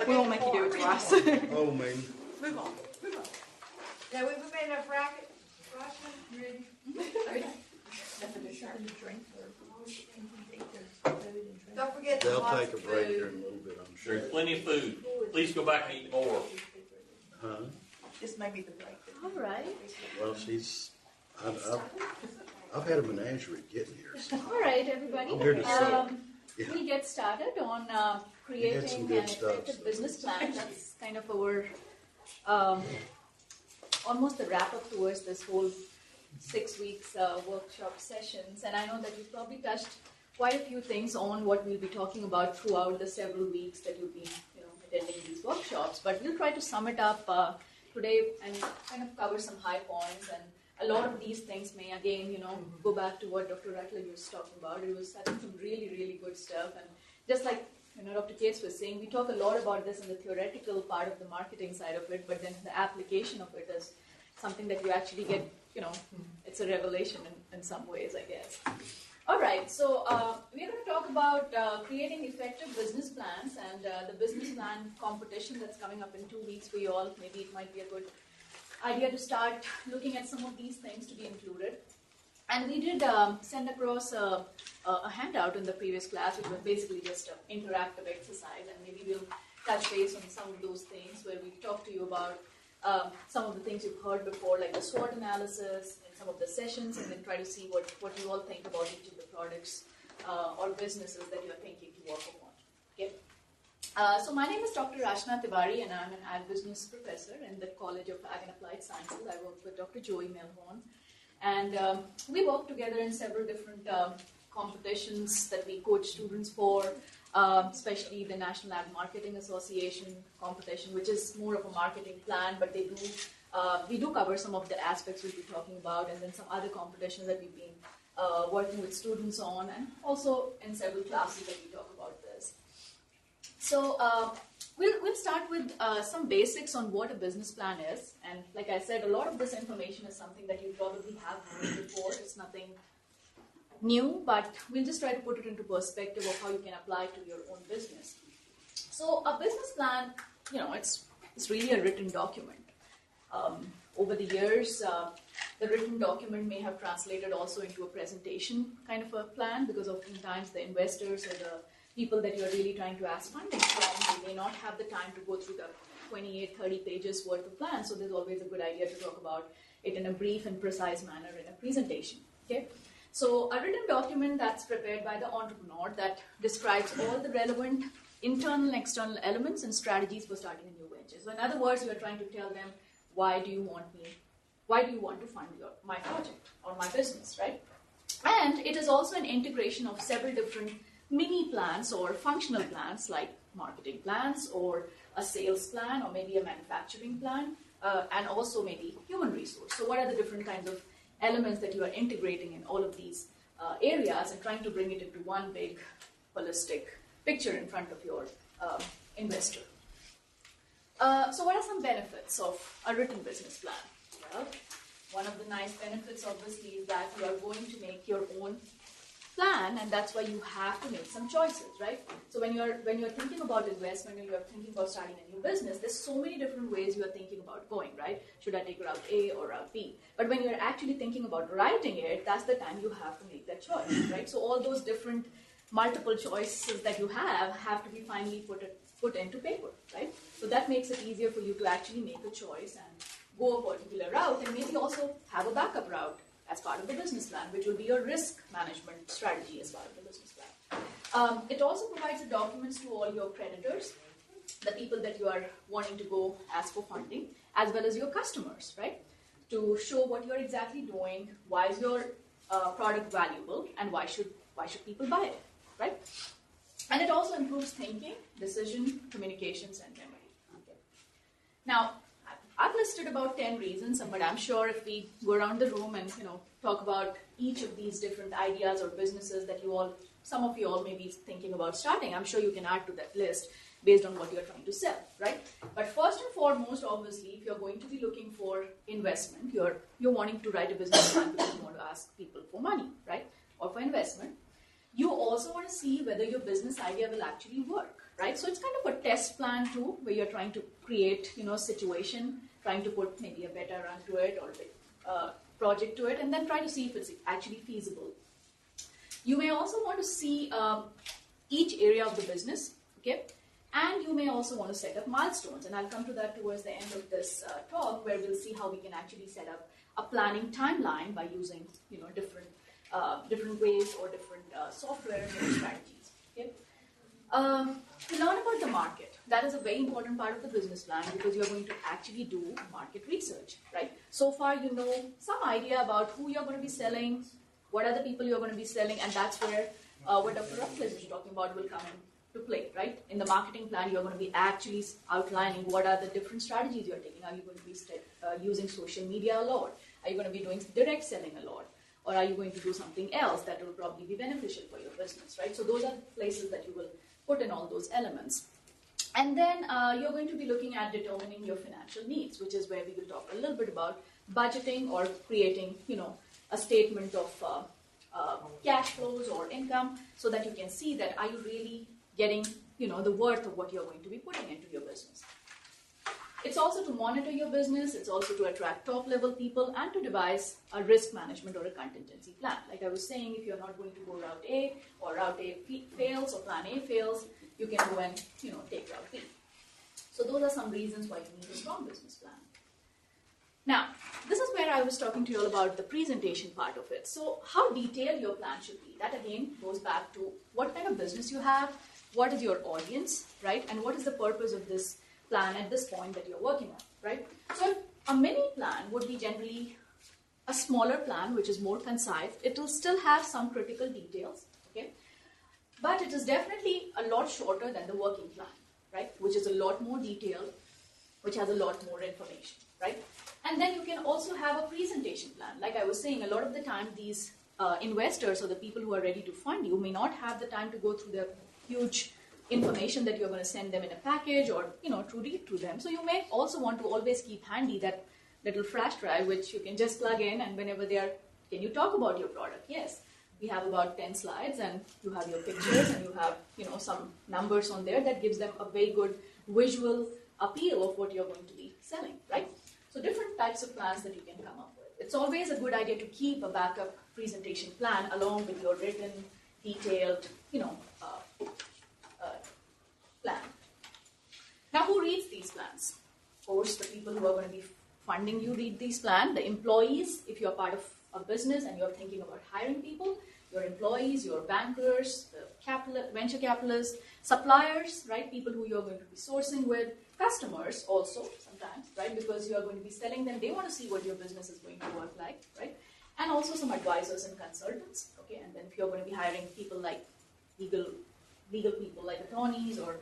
We won't make you do it twice. Oh, man. Move on. Now, we've made enough racket. Roger, you ready? Don't forget the They'll lots take a of break food. here in a little bit, I'm sure. There's plenty of food. Please go back and eat more. Huh? This may be the break. All right. Well, I've had a menagerie getting here. So All right, everybody. I'm here to serve. Yeah. We'll get started on You had some creating good an stuff, effective so. business plan. That's kind of our almost the wrap up towards this whole 6 weeks workshop sessions. And I know that you've probably touched quite a few things on what we'll be talking about throughout the several weeks that you'll be attending these workshops. But we'll try to sum it up today and kind of cover some high points. And a lot of these things may, again, go back to what Dr. Rutledge was talking about. It was some really, really good stuff. And just like Dr. Case was saying, we talk a lot about this in the theoretical part of the marketing side of it, but then the application of it is something that you actually get, it's a revelation in some ways, I guess. All right, so we're going to talk about creating effective business plans and the business plan competition that's coming up in 2 weeks for you all. Maybe it might be a good idea to start looking at some of these things to be included. And we did send across a handout in the previous class, which was basically just an interactive exercise, and maybe we'll touch base on some of those things where we talk to you about some of the things you've heard before, like the SWOT analysis and some of the sessions, and then try to see what you all think about each of the products or businesses that you're thinking to work upon. Okay. So my name is Dr. Rashna Tiwari, and I'm an ag business professor in the College of Ag and Applied Sciences. I work with Dr. Joey Melhorn, and we work together in several different competitions that we coach students for, especially the National Ag Marketing Association competition, which is more of a marketing plan, but we do cover some of the aspects we'll be talking about, and then some other competitions that we've been working with students on, and also in several classes that we talk about this. So we'll start with some basics on what a business plan is. And like I said, a lot of this information is something that you probably have heard before. It's nothing new, but we'll just try to put it into perspective of how you can apply it to your own business. So a business plan, it's really a written document. Over the years, the written document may have translated also into a presentation kind of a plan, because oftentimes the investors or the people that you're really trying to ask funding from, they may not have the time to go through the 28, 30 pages worth of plan, so there's always a good idea to talk about it in a brief and precise manner in a presentation. Okay? So a written document that's prepared by the entrepreneur that describes all the relevant internal and external elements and strategies for starting a new venture. So in other words, you're trying to tell them, why do you want to fund my project or my business, right? And it is also an integration of several different mini plans or functional plans, like marketing plans or a sales plan or maybe a manufacturing plan, and also maybe human resource. So what are the different kinds of elements that you are integrating in all of these areas and trying to bring it into one big holistic picture in front of your investor? So what are some benefits of a written business plan? Well, one of the nice benefits obviously is that you are going to make your own plan, and that's why you have to make some choices, right? So when you're thinking about investment and you're thinking about starting a new business, there's so many different ways you are thinking about going, right? Should I take route A or route B? But when you're actually thinking about writing it, that's the time you have to make that choice, right? So all those different multiple choices that you have to be finally put into paper, right? So that makes it easier for you to actually make a choice and go a particular route, and maybe also have a backup route as part of the business plan, which will be your risk management strategy as part of the business plan. It also provides the documents to all your creditors, the people that you are wanting to go ask for funding, as well as your customers, right? To show what you're exactly doing, why is your product valuable, and why should people buy it, right? And it also improves thinking, decision, communications, and memory. Okay. Now, I've listed about 10 reasons, but I'm sure if we go around the room and talk about each of these different ideas or businesses that some of you all may be thinking about starting, I'm sure you can add to that list based on what you're trying to sell, right? But first and foremost, obviously, if you're going to be looking for investment, you're wanting to write a business plan because you want to ask people for money, right? Or for investment. You also want to see whether your business idea will actually work, right? So it's kind of a test plan too, where you're trying to create, a situation, trying to put maybe a beta run to it or a project to it, and then try to see if it's actually feasible. You may also want to see each area of the business, okay? And you may also want to set up milestones, and I'll come to that towards the end of this talk, where we'll see how we can actually set up a planning timeline by using, different ways or different software or strategies. Okay? To learn about the market, that is a very important part of the business plan, because you're going to actually do market research, right? So far, you know some idea about who you're going to be selling, what are the people you're going to be selling, and that's where what Dr. Ruffles was talking about will come into play, right? In the marketing plan, you're going to be actually outlining what are the different strategies you're taking. Are you going to be using social media a lot? Are you going to be doing direct selling a lot? Or are you going to do something else that will probably be beneficial for your business, right? So those are places that you will put in all those elements. And then you're going to be looking at determining your financial needs, which is where we will talk a little bit about budgeting or creating, a statement of cash flows or income, so that you can see that are you really getting, the worth of what you're going to be putting into your business. It's also to monitor your business, it's also to attract top-level people, and to devise a risk management or a contingency plan. Like I was saying, if you're not going to go route A, or route A fails, or plan A fails, you can go and take route B. So those are some reasons why you need a strong business plan. Now, this is where I was talking to you all about the presentation part of it. So how detailed your plan should be, that again goes back to what kind of business you have, what is your audience, right? And what is the purpose of this plan at this point that you're working on, right? So a mini plan would be generally a smaller plan, which is more concise. It will still have some critical details, okay? But it is definitely a lot shorter than the working plan, right? Which is a lot more detailed, which has a lot more information, right? And then you can also have a presentation plan. Like I was saying, a lot of the time these investors or the people who are ready to fund you may not have the time to go through the huge information that you're going to send them in a package or, to read through them. So you may also want to always keep handy that little flash drive which you can just plug in, and whenever they are, can you talk about your product? Yes. We have about 10 slides, and you have your pictures, and you have, some numbers on there that gives them a very good visual appeal of what you're going to be selling, right? So different types of plans that you can come up with. It's always a good idea to keep a backup presentation plan along with your written, detailed, plan. Now, who reads these plans? Of course, the people who are going to be funding you read these plans. The employees, if you're part of a business and you're thinking about hiring people, your employees, your bankers, the venture capitalists, suppliers, right? People who you're going to be sourcing with, customers also sometimes, right? Because you're going to be selling them, they want to see what your business is going to work like, right? And also some advisors and consultants, okay? And then if you're going to be hiring people like legal people like attorneys or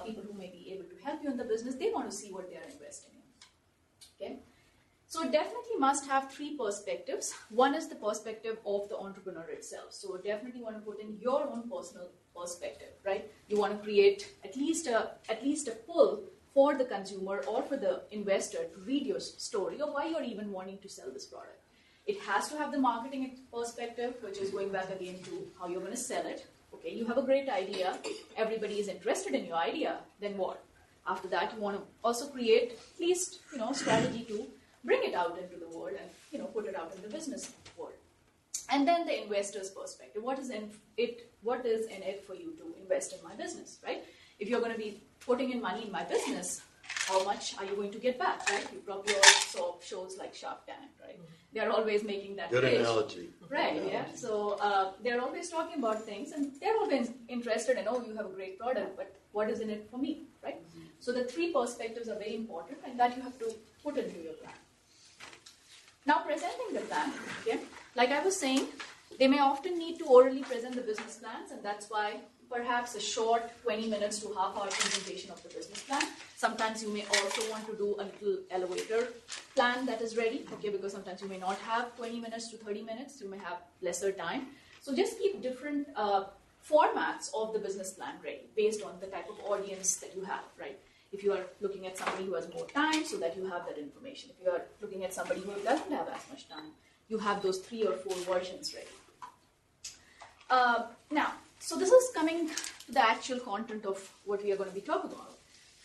people who may be able to help you in the business, they want to see what they are investing in, okay? So it definitely must have three perspectives. One is the perspective of the entrepreneur itself. So definitely want to put in your own personal perspective, right? You want to create at least a pull for the consumer or for the investor to read your story or why you're even wanting to sell this product. It has to have the marketing perspective, which is going back again to how you're going to sell it. Okay, you have a great idea. Everybody is interested in your idea. Then what? After that, you want to also create at least, strategy to bring it out into the world and, put it out in the business world. And then the investor's perspective. What is in it for you to invest in my business, right? If you're going to be putting in money in my business, how much are you going to get back, right? You probably all saw shows like Shark Tank, right? They're always making that Good pitch. Analogy. Right, yeah. So they're always talking about things, and they're always interested in, you have a great product, but what is in it for me, right? So the three perspectives are very important, and that you have to put into your plan. Now, presenting the plan, okay? Like I was saying, they may often need to orally present the business plans, and that's why perhaps a short 20 minutes to half-hour presentation of the business plan. Sometimes you may also want to do a little elevator plan that is ready, okay, because sometimes you may not have 20 minutes to 30 minutes, you may have lesser time. So just keep different formats of the business plan ready based on the type of audience that you have, right? If you are looking at somebody who has more time, so that you have that information. If you are looking at somebody who doesn't have as much time, you have those 3 or 4 versions ready. Now, so this is coming to the actual content of what we are going to be talking about.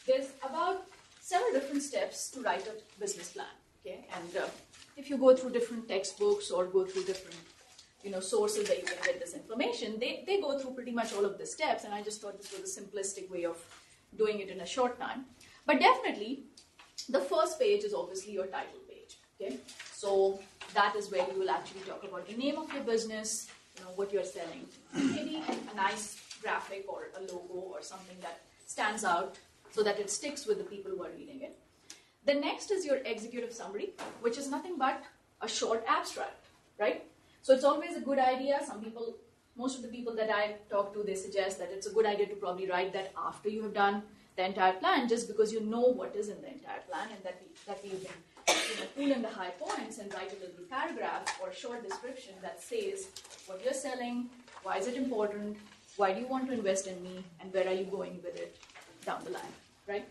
There's about several different steps to write a business plan, okay? And if you go through different textbooks or go through different, sources that you can get this information, they go through pretty much all of the steps, and I just thought this was a simplistic way of doing it in a short time. But definitely, the first page is obviously your title page, okay? So that is where you will actually talk about the name of your business, what you're selling, maybe a nice graphic or a logo or something that stands out so that it sticks with the people who are reading it. The next is your executive summary, which is nothing but a short abstract, right? So it's always a good idea. Most of the people that I talk to, they suggest that it's a good idea to probably write that after you have done the entire plan, just because you know what is in the entire plan, and that you can pull in the high points and write a little paragraph or short description that says what you're selling, why is it important, why do you want to invest in me, and where are you going with it down the line, right?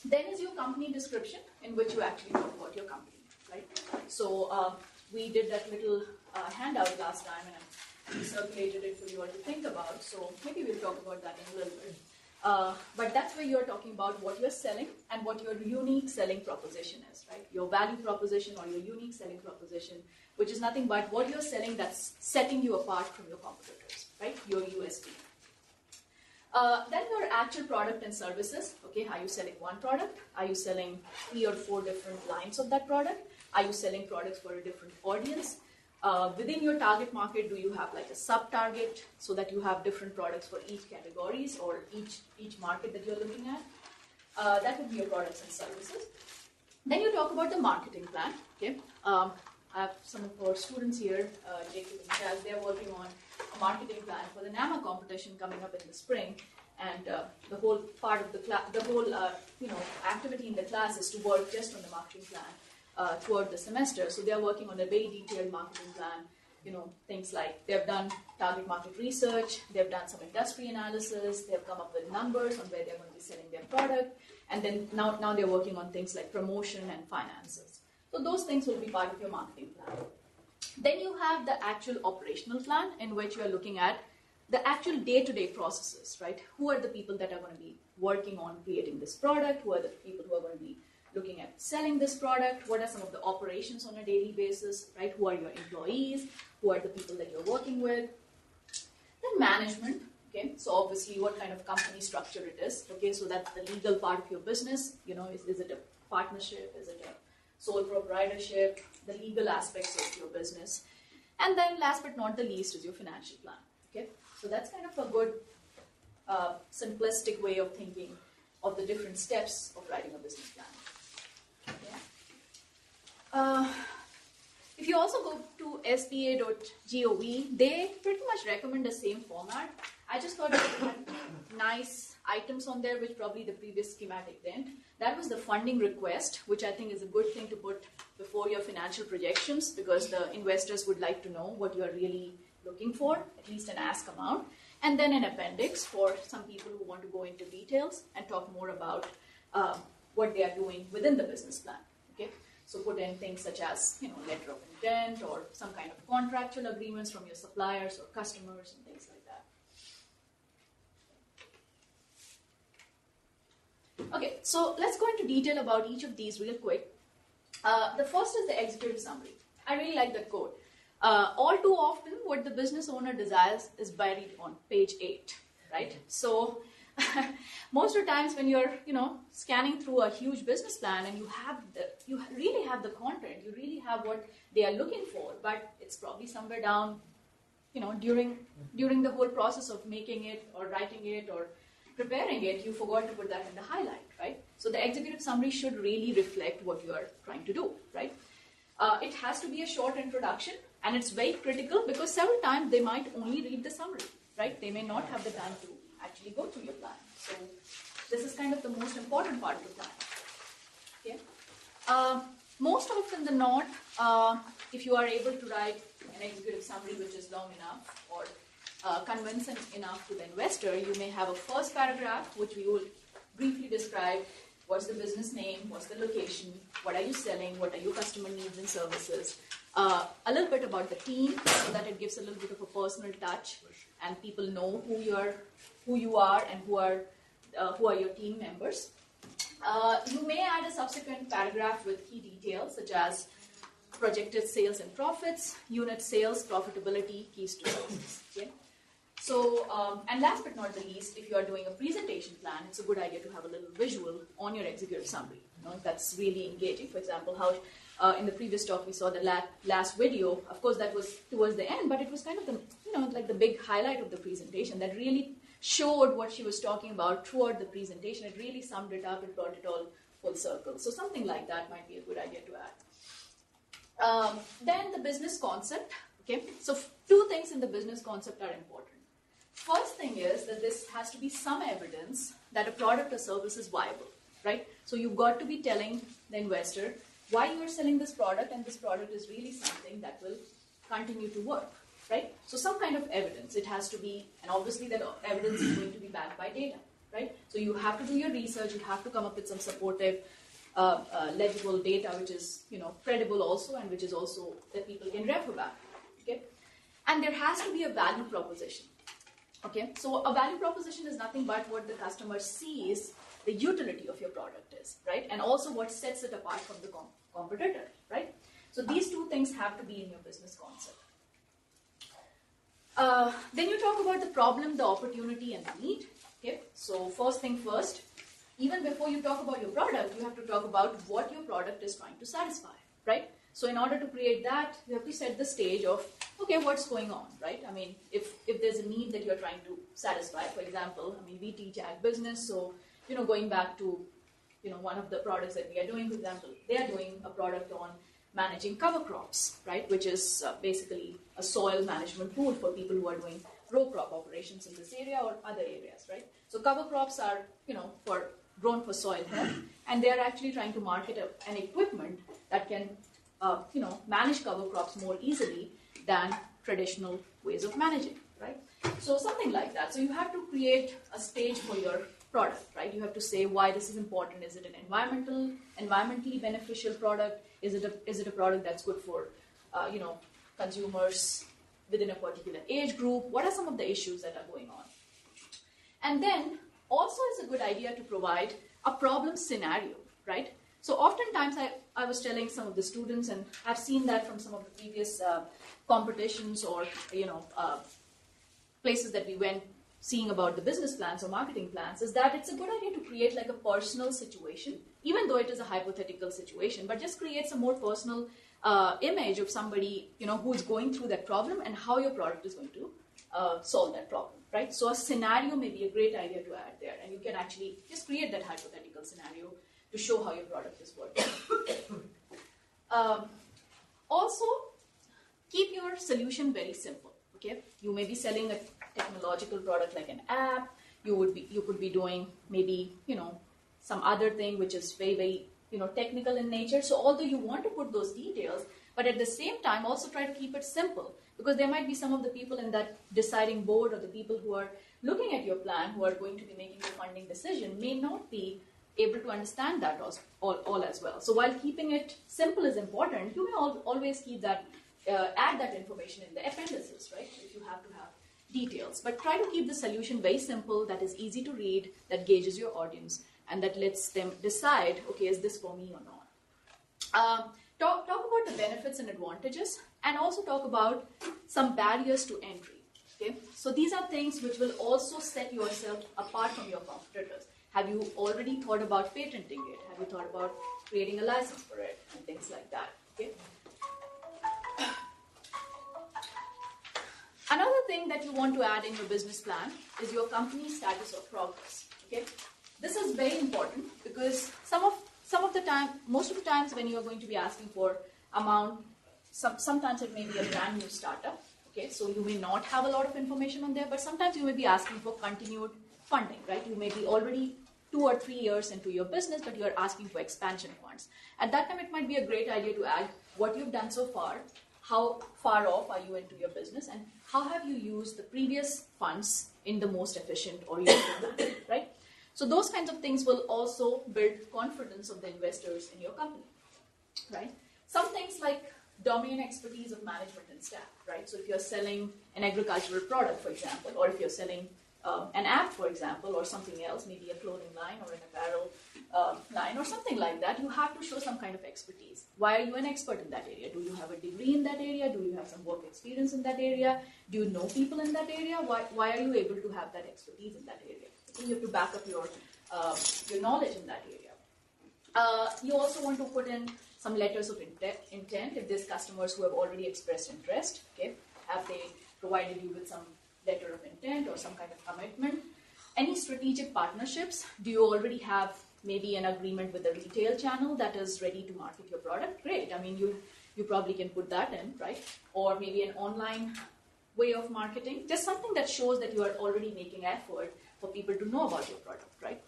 Then is your company description, in which you actually talk about your company, right? So we did that little handout last time, and we circulated it for you all to think about, so maybe we'll talk about that in a little bit. But that's where you're talking about what you're selling and what your unique selling proposition is, right? Your value proposition or your unique selling proposition, which is nothing but what you're selling that's setting you apart from your competitors, right? Your USP. Then your actual product and services, okay? Are you selling one product? Are you selling 3 or 4 different lines of that product? Are you selling products for a different audience? Within your target market, do you have like a sub-target so that you have different products for each categories or each market that you're looking at? That would be your products and services. Then you talk about the marketing plan. Okay, I have some of our students here, Jacob and Chaz. They're working on a marketing plan for the NAMA competition coming up in the spring, and the whole part of the whole activity in the class is to work just on the marketing plan throughout the semester. So they are working on a very detailed marketing plan. Things like they've done target market research, they've done some industry analysis, they've come up with numbers on where they're going to be selling their product, and then now they're working on things like promotion and finances. So those things will be part of your marketing plan. Then you have the actual operational plan in which you are looking at the actual day-to-day processes, right? Who are the people that are going to be working on creating this product? Who are the people who are going to be looking at selling this product? What are some of the operations on a daily basis, right? Who are your employees? Who are the people that you're working with? Then management, okay? So obviously what kind of company structure it is, okay? So that's the legal part of your business, is it a partnership? Is it a sole proprietorship? The legal aspects of your business. And then last but not the least is your financial plan, okay? So that's kind of a good simplistic way of thinking of the different steps of writing a business plan. If you also go to sba.gov, they pretty much recommend the same format. I just thought it had nice items on there, which probably the previous schematic didn't. That was the funding request, which I think is a good thing to put before your financial projections, because the investors would like to know what you are really looking for, at least an ask amount. And then an appendix for some people who want to go into details and talk more about what they are doing within the business plan. Okay, so put in things such as letter of intent or some kind of contractual agreements from your suppliers or customers and things like that. Okay, so let's go into detail about each of these real quick. The first is the executive summary. I really like that quote. All too often, what the business owner desires is buried on page 8, right? So most of the times when you're, scanning through a huge business plan and you really have the content, you really have what they are looking for, but it's probably somewhere down, during the whole process of making it or writing it or preparing it, you forgot to put that in the highlight, right? So the executive summary should really reflect what you are trying to do, right? It has to be a short introduction, and it's very critical because several times they might only read the summary, right? They may not have the time to actually go through your plan. So this is kind of the most important part of the plan. Okay. Most often than not, if you are able to write an executive summary which is long enough or convincing enough to the investor, you may have a first paragraph which we will briefly describe what's the business name, what's the location, what are you selling, what are your customer needs and services, a little bit about the team so that it gives a little bit of a personal touch and people know who you are and who are your team members. You may add a subsequent paragraph with key details such as projected sales and profits, unit sales, profitability, keys to success. Okay? So, and last but not the least, if you are doing a presentation plan, it's a good idea to have a little visual on your executive summary. That's really engaging. For example, how in the previous talk we saw the last video. Of course, that was towards the end, but it was kind of the like the big highlight of the presentation that really showed what she was talking about throughout the presentation. It really summed it up and brought it all full circle. So something like that might be a good idea to add. Then the business concept. Okay, so two things in the business concept are important. First thing is that this has to be some evidence that a product or service is viable, right? So you've got to be telling the investor why you are selling this product, and this product is really something that will continue to work, right? So some kind of evidence it has to be, and obviously that evidence is going to be backed by data, right? So you have to do your research, you have to come up with some supportive, legible data which is credible also, and which is also that people can refer back, okay? And there has to be a value proposition. Okay, so a value proposition is nothing but what the customer sees the utility of your product is, right? And also what sets it apart from the competitor, right? So these two things have to be in your business concept. Then you talk about the problem, the opportunity, and the need. Okay, so first thing first, even before you talk about your product, you have to talk about what your product is trying to satisfy, right? So in order to create that, you have to set the stage of, okay, what's going on, right? I mean, if there's a need that you're trying to satisfy, for example, I mean, we teach ag business, so, going back to, one of the products that we are doing, for example, they are doing a product on managing cover crops, right? Which is basically a soil management tool for people who are doing row crop operations in this area or other areas, right? So cover crops are, grown for soil health, and they are actually trying to market an equipment that can, manage cover crops more easily than traditional ways of managing, right? So something like that. So you have to create a stage for your product, right? You have to say why this is important. Is it an environmentally beneficial product? Is it a product that's good for, consumers within a particular age group? What are some of the issues that are going on? And then also it's a good idea to provide a problem scenario, right? So oftentimes I was telling some of the students, and I've seen that from some of the previous competitions or, places that we went seeing about the business plans or marketing plans, is that it's a good idea to create like a personal situation, even though it is a hypothetical situation, but just create some more personal image of somebody, who is going through that problem and how your product is going to solve that problem, right? So a scenario may be a great idea to add there, and you can actually just create that hypothetical scenario to show how your product is working. Also, keep your solution very simple. Okay, you may be selling a technological product like an app. You could be doing maybe some other thing which is very, very technical in nature. So although you want to put those details, but at the same time also try to keep it simple, because there might be some of the people in that deciding board or the people who are looking at your plan, who are going to be making the funding decision, may not be able to understand that all as well. So while keeping it simple is important, you may always keep that, add that information in the appendices, right? If you have to have details. But try to keep the solution very simple, that is easy to read, that gauges your audience, and that lets them decide, okay, is this for me or not? Talk about the benefits and advantages, and also talk about some barriers to entry. Okay, so these are things which will also set yourself apart from your competitors. Have you already thought about patenting it? Have you thought about creating a license for it and things like that? Okay. Another thing that you want to add in your business plan is your company's status of progress. Okay, this is very important because most of the times when you are going to be asking for amount, sometimes it may be a brand new startup. Okay, so you may not have a lot of information on there, but sometimes you may be asking for continued funding, right? You may be already 2 or 3 years into your business, but you are asking for expansion funds. At that time, it might be a great idea to add what you've done so far, how far off are you into your business, and how have you used the previous funds in the most efficient or useful manner, right? So those kinds of things will also build confidence of the investors in your company, right? Some things like domain expertise of management and staff, right? So if you're selling an agricultural product, for example, or if you're selling an app, for example, or something else, maybe a clothing line or an apparel line or something like that, you have to show some kind of expertise. Why are you an expert in that area? Do you have a degree in that area? Do you have some work experience in that area? Do you know people in that area? Why are you able to have that expertise in that area? You have to back up your knowledge in that area. You also want to put in some letters of intent if there's customers who have already expressed interest. Okay, have they provided you with some letter of intent or some kind of commitment? Any strategic partnerships? Do you already have maybe an agreement with a retail channel that is ready to market your product? Great. I mean, you probably can put that in, right? Or maybe an online way of marketing. Just something that shows that you are already making effort for people to know about your product, right?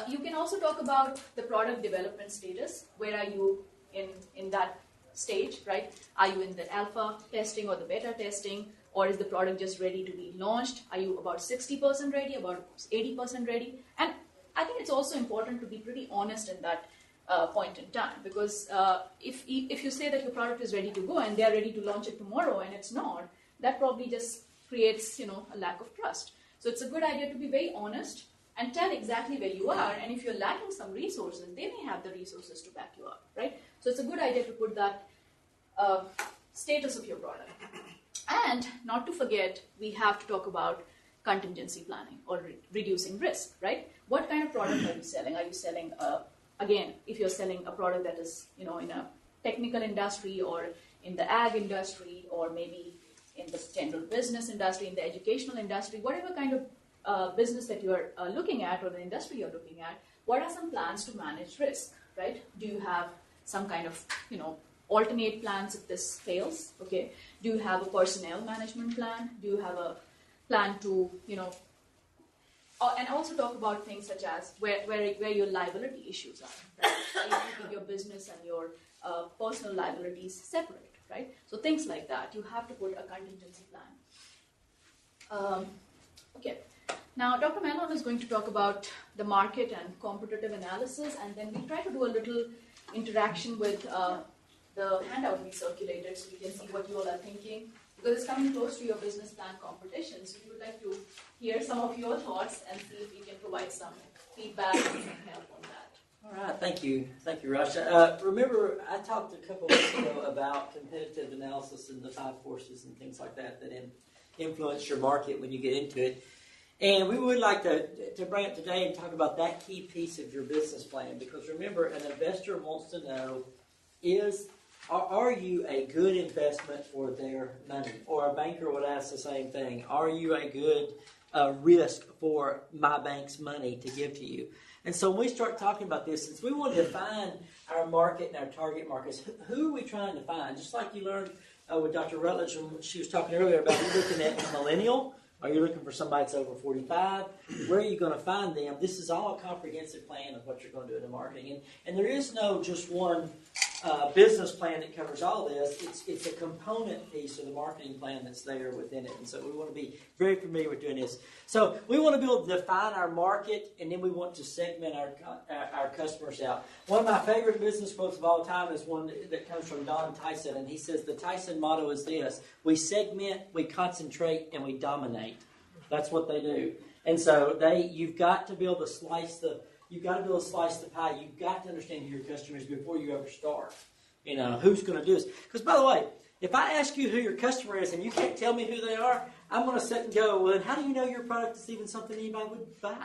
You can also talk about the product development status. Where are you in that stage, right? Are you in the alpha testing or the beta testing? Or is the product just ready to be launched? Are you about 60% ready, about 80% ready? And I think it's also important to be pretty honest in that point in time, because if you say that your product is ready to go and they are ready to launch it tomorrow and it's not, that probably just creates a lack of trust. So it's a good idea to be very honest and tell exactly where you are, and if you're lacking some resources, they may have the resources to back you up, right? So it's a good idea to put that status of your product. And not to forget, we have to talk about contingency planning or reducing risk, right? What kind of product are you selling? Are you selling, again, if you're selling a product that is, in a technical industry or in the ag industry or maybe in the general business industry, in the educational industry, whatever kind of business that you're looking at or the industry you're looking at, what are some plans to manage risk, right? Do you have some kind of, alternate plans if this fails, okay? Do you have a personnel management plan? Do you have a plan to, and also talk about things such as where your liability issues are, right? Are you keeping your business and your personal liabilities separate, right? So things like that, you have to put a contingency plan. Okay. Now, Dr. Mellon is going to talk about the market and competitive analysis, and then we try to do a little interaction with the handout we circulated so we can see what you all are thinking. Because it's coming close to your business plan competition, so we would like to hear some of your thoughts and see if we can provide some feedback and some help on that. All right, thank you, Rush. Remember, I talked a couple weeks ago about competitive analysis and the 5 forces and things like that influence your market when you get into it. And we would like to bring it today and talk about that key piece of your business plan, because remember, an investor wants to know are you a good investment for their money? Or a banker would ask the same thing. Are you a good risk for my bank's money to give to you? And so when we start talking about this, since we want to define our market and our target markets, who are we trying to find? Just like you learned with Dr. Rutledge when she was talking earlier about you looking at a millennial. Are you looking for somebody that's over 45? Where are you going to find them? This is all a comprehensive plan of what you're going to do in the marketing. And there is no just one business plan that covers all this. It's a component piece of the marketing plan that's there within it. And so we want to be very familiar with doing this. So we want to be able to define our market, and then we want to segment our customers out. One of my favorite business quotes of all time is one that comes from Don Tyson, and he says the Tyson motto is this: we segment, we concentrate, and we dominate. That's what they do. And so you've got to be able to slice the pie. You've got to understand who your customer is before you ever start. Who's going to do this? Because, by the way, if I ask you who your customer is and you can't tell me who they are, I'm going to sit and go, well, how do you know your product is even something anybody would buy?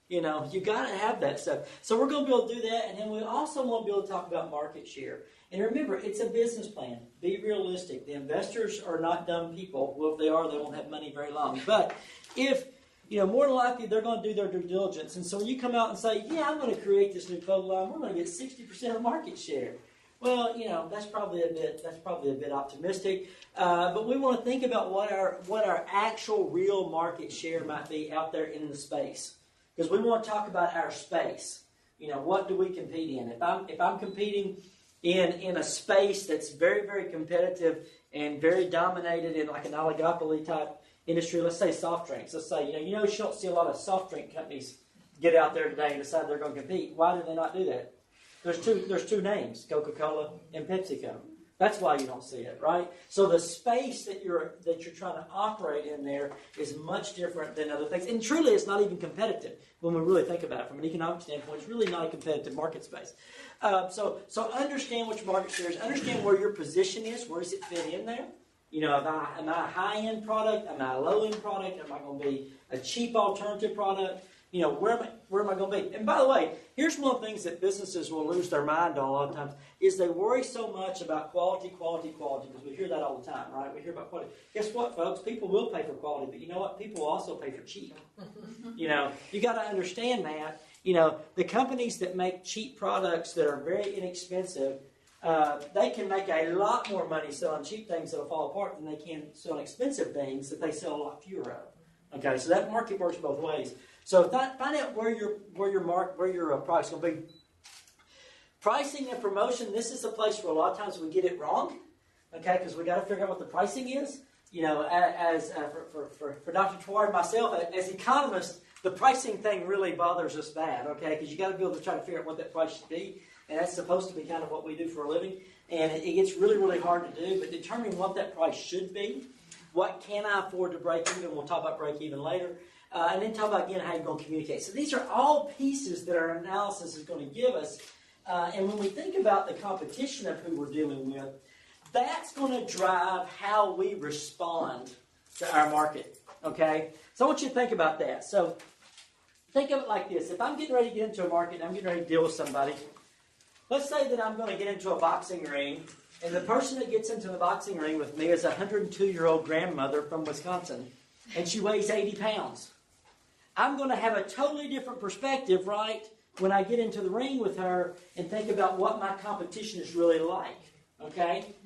You got to have that stuff. So we're going to be able to do that, and then we also want to be able to talk about market share. And remember, it's a business plan. Be realistic. The investors are not dumb people. Well, if they are, they won't have money very long. But more than likely, they're going to do their due diligence. And so when you come out and say, I'm going to create this new clothing line, we're going to get 60% of market share. Well, that's probably a bit optimistic. But we want to think about what our actual real market share might be out there in the space. Because we want to talk about our space. What do we compete in? If I'm competing in a space that's very, very competitive and very dominated in like an oligopoly type industry, let's say soft drinks. Let's say, you don't see a lot of soft drink companies get out there today and decide they're going to compete. Why do they not do that? There's two names, Coca-Cola and PepsiCo. That's why you don't see it, right? So the space that you're trying to operate in there is much different than other things. And truly, it's not even competitive when we really think about it from an economic standpoint. It's really not a competitive market space. So understand what your market share is. Understand where your position is. Where does it fit in there? Am I a high-end product? Am I a low-end product? Am I going to be a cheap alternative product? Where am I going to be? And by the way, here's one of the things that businesses will lose their mind on a lot of times is they worry so much about quality, because we hear that all the time, right? We hear about quality. Guess what, folks? People will pay for quality, but you know what? People will also pay for cheap. You got to understand that. The companies that make cheap products that are very inexpensive, they can make a lot more money selling cheap things that'll fall apart than they can selling expensive things that they sell a lot fewer of. Okay, so that market works both ways. So find out where your product's going to be. Pricing and promotion. This is a place where a lot of times we get it wrong. Okay, because we got to figure out what the pricing is. For Dr. Tawar and myself, as economists, the pricing thing really bothers us bad. Okay, because you got to be able to try to figure out what that price should be. And that's supposed to be kind of what we do for a living. And it gets really, really hard to do. But determining what that price should be, what can I afford to break even, we'll talk about break even later. And then talk about, again, how you're going to communicate. So these are all pieces that our analysis is going to give us. And when we think about the competition of who we're dealing with, that's going to drive how we respond to our market. Okay? So I want you to think about that. So think of it like this. If I'm getting ready to get into a market and I'm getting ready to deal with somebody, Let's say that I'm going to get into a boxing ring, and the person that gets into the boxing ring with me is a 102-year-old grandmother from Wisconsin, and she weighs 80 pounds. I'm going to have a totally different perspective, right, when I get into the ring with her and think about what my competition is really like, okay?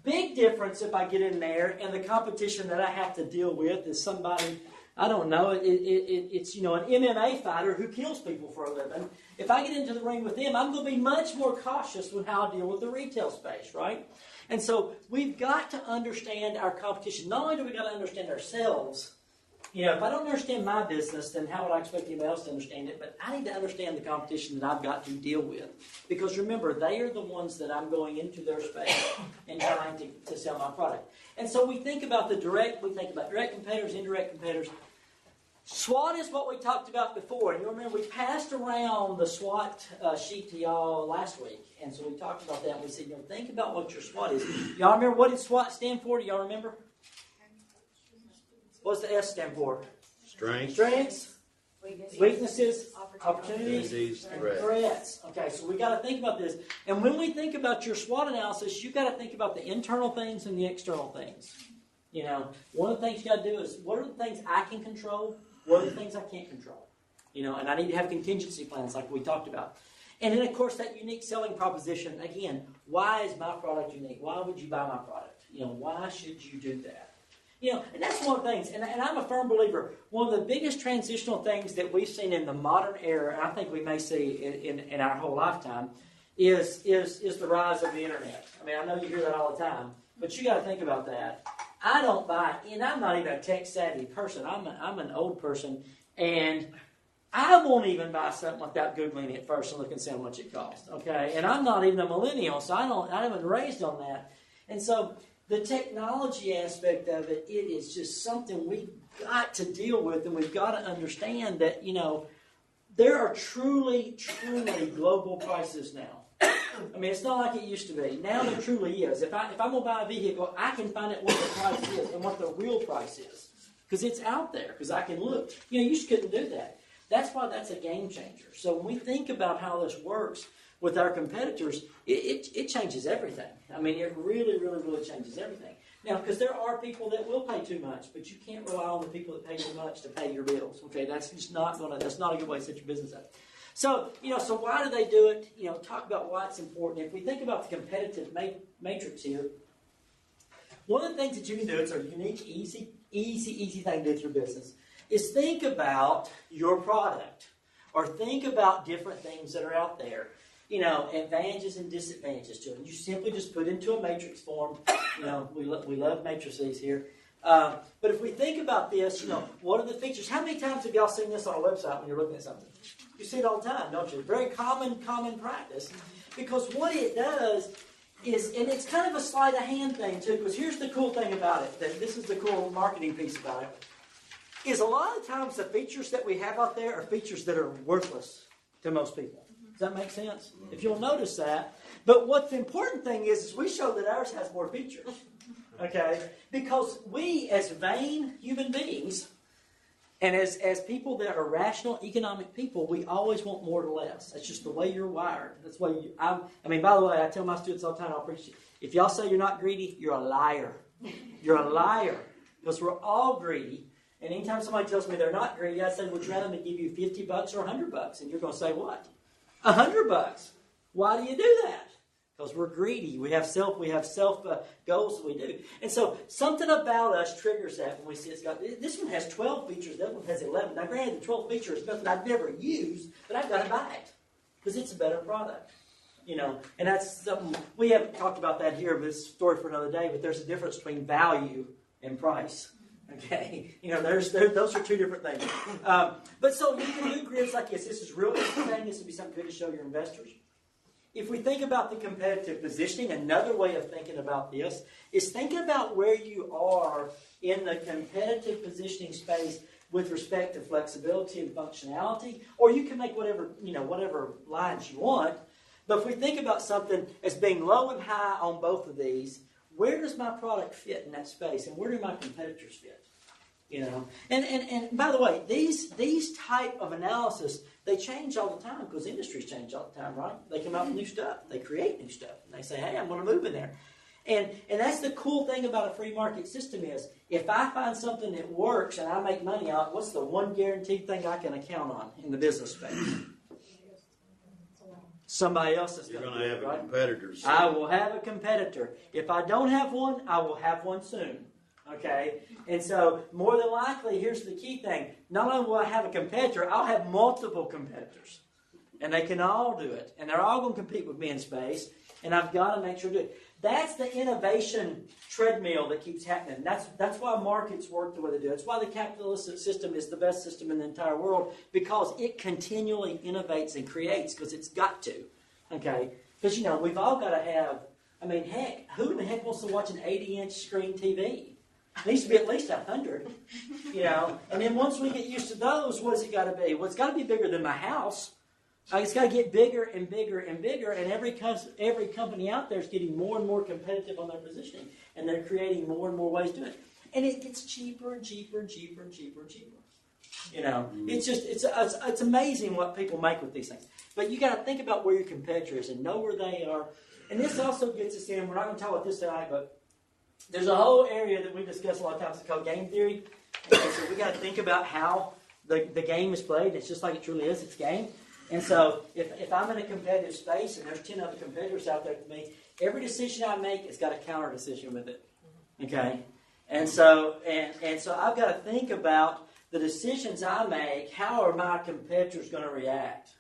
Big difference if I get in there and the competition that I have to deal with is somebody, I don't know, it's an MMA fighter who kills people for a living. If I get into the ring with them, I'm going to be much more cautious with how I deal with the retail space, right? And so we've got to understand our competition. Not only do we got to understand ourselves, if I don't understand my business, then how would I expect anybody else to understand it? But I need to understand the competition that I've got to deal with. Because remember, they are the ones that I'm going into their space and trying to sell my product. And so we think about direct competitors, indirect competitors. SWOT is what we talked about before. And you remember we passed around the SWOT sheet to y'all last week. And so we talked about that. And we said, think about what your SWOT is. Y'all remember what did SWOT stand for? Do y'all remember? What's the S stand for? Strengths, weaknesses, opportunities, and threats. Okay, so we got to think about this. And when we think about your SWOT analysis, you got to think about the internal things and the external things. One of the things you got to do is, what are the things I can control? What are the things I can't control? And I need to have contingency plans like we talked about. And then, of course, that unique selling proposition. Again, why is my product unique? Why would you buy my product? Why should you do that? And that's one of the things, and I'm a firm believer, one of the biggest transitional things that we've seen in the modern era, and I think we may see in our whole lifetime, is the rise of the internet. I mean, I know you hear that all the time, but you got to think about that. I don't buy, and I'm not even a tech-savvy person. I'm an old person, and I won't even buy something without Googling it first and looking and see how much it costs, okay? And I'm not even a millennial, so I haven't raised on that. And so the technology aspect of it, it is just something we've got to deal with, and we've got to understand that, there are truly, truly global prices now. I mean, it's not like it used to be. Now there truly is. If I'm going to buy a vehicle, I can find out what the price is and what the real price is. Because it's out there, because I can look. You just couldn't do that. That's why that's a game changer. So when we think about how this works with our competitors, it changes everything. I mean, it really, really, really changes everything. Now, because there are people that will pay too much, but you can't rely on the people that pay too much to pay your bills. Okay, that's just not that's not a good way to set your business up. So, so why do they do it? Talk about why it's important. If we think about the competitive matrix here, one of the things that you can do, it's a unique, easy thing to do with your business, is think about your product or think about different things that are out there. Advantages and disadvantages to it. You simply just put into a matrix form. We love matrices here. But if we think about this, what are the features? How many times have y'all seen this on a website when you're looking at something? You see it all the time, don't you? Very common practice. Because what it does is, and it's kind of a sleight of hand thing too, because here's the cool thing about it, that this is the cool marketing piece about it, is a lot of times the features that we have out there are features that are worthless to most people. Does that make sense? If you'll notice that. But what the important thing is we show that ours has more features. Okay? Because we, as vain human beings, and as people that are rational, economic people, we always want more to less. That's just the way you're wired. That's why by the way, I tell my students all the time, I'll preach it. If y'all say you're not greedy, you're a liar. You're a liar. Because we're all greedy. And anytime somebody tells me they're not greedy, I say, would you rather me give you $50 or $100? And you're going to say what? $100. Why do you do that? Because we're greedy. We have self goals that we do. And so something about us triggers that when we see it's got, this one has 12 features, that one has 11. Now granted, the 12 features is nothing I've never used, but I've got to buy it because it's a better product. And that's something, we haven't talked about that here, but it's a story for another day, but there's a difference between value and price. Okay, those are two different things. But so you can do grids like this. This is real interesting. This would be something good to show your investors. If we think about the competitive positioning, another way of thinking about this is think about where you are in the competitive positioning space with respect to flexibility and functionality, or you can make whatever lines you want. But if we think about something as being low and high on both of these, where does my product fit in that space, and where do my competitors fit? You know, and by the way, these type of analysis, they change all the time because industries change all the time, right? They come out with new stuff, they create new stuff, and they say, hey, I'm going to move in there. And that's the cool thing about a free market system is, if I find something that works and I make money out, what's the one guaranteed thing I can count on in the business space? Somebody else is You're going going to have a competitor. So. I will have a competitor. If I don't have one, I will have one soon. Okay? And so, more than likely, here's the key thing. Not only will I have a competitor, I'll have multiple competitors. And they can all do it. And they're all going to compete with me in space. And I've got to make sure to do it. That's the innovation treadmill that keeps happening. That's why markets work the way they do. That's why the capitalist system is the best system in the entire world, because it continually innovates and creates, because it's got to. Okay? Because, you know, we've all got to have, I mean, heck, who in the heck wants to watch an 80-inch screen TV? It needs to be at least 100, you know. And then once we get used to those, what has it got to be? Well, it's got to be bigger than my house. It's got to get bigger and bigger and bigger, and every company out there is getting more and more competitive on their positioning, and they're creating more and more ways to do it. And it gets cheaper and cheaper and cheaper and cheaper and cheaper. You know, it's just it's amazing what people make with these things. But you got to think about where your competitor is and know where they are. And this also gets us in. We're not going to talk about this tonight, but there's a whole area that we discuss a lot of times. It's called game theory. And so we got to think about how the game is played. It's just like it truly is. It's game. And so if I'm in a competitive space and there's 10 other competitors out there with me, every decision I make has got a counter decision with it. Okay? And so I've got to think about the decisions I make. How are my competitors going to react?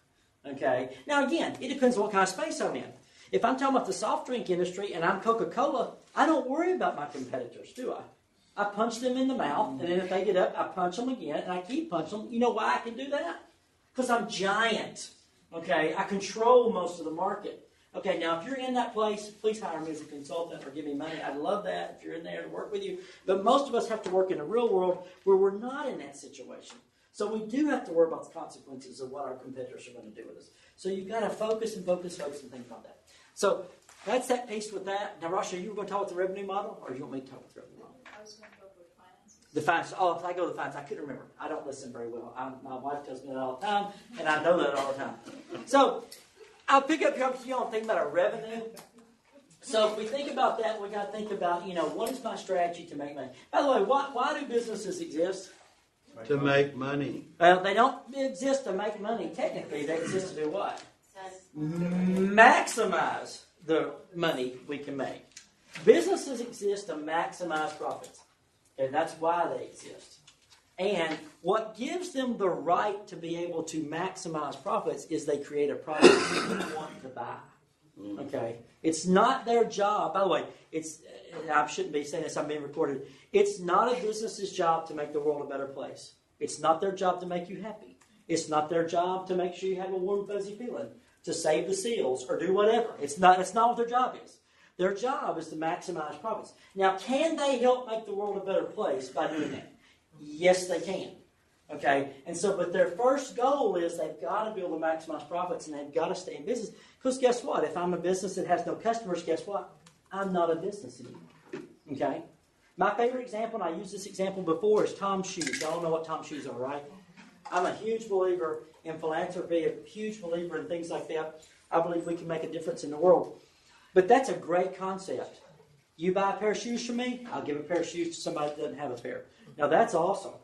Okay? Now again, it depends on what kind of space I'm in. If I'm talking about the soft drink industry and I'm Coca-Cola, I don't worry about my competitors, do I? I punch them in the mouth, and then if they get up, I punch them again, and I keep punching them. You know why I can do that? Because I'm giant. Okay? I control most of the market. Okay, now if you're in that place, please hire me as a consultant or give me money. I'd love that if you're in there to work with you. But most of us have to work in a real world where we're not in that situation. So we do have to worry about the consequences of what our competitors are going to do with us. So you've got to focus and think about that. So that's that piece with that. Now, Rasha, you were going to talk about the revenue model, or do you want me to talk about the revenue model? I was going to talk about finances. The finance. Oh, if I go to the finance, I couldn't remember. I don't listen very well. My wife tells me that all the time, and I know that all the time. So I'll pick up here you on thinking about our revenue. So if we think about that, we got to think about, what is my strategy to make money? By the way, why do businesses exist? To make money. Well, they don't exist to make money. Technically, they exist to do what? Maximize the money we can make. Businesses exist to maximize profits. Okay, that's why they exist. And what gives them the right to be able to maximize profits is they create a product people want to buy. Okay? It's not their job. By the way, I shouldn't be saying this, I'm being recorded. It's not a business's job to make the world a better place. It's not their job to make you happy. It's not their job to make sure you have a warm, fuzzy feeling, to save the seals, or do whatever. It's not what their job is. Their job is to maximize profits. Now, can they help make the world a better place by doing that? Yes, they can. Okay? And so, but their first goal is they've got to be able to maximize profits, and they've got to stay in business. Because guess what? If I'm a business that has no customers, guess what? I'm not a business anymore. Okay? My favorite example, and I used this example before, is Tom's shoes. Y'all know what Tom's shoes are, right? I'm a huge believer in philanthropy, a huge believer in things like that. I believe we can make a difference in the world. But that's a great concept. You buy a pair of shoes from me, I'll give a pair of shoes to somebody that doesn't have a pair. Now, that's awesome.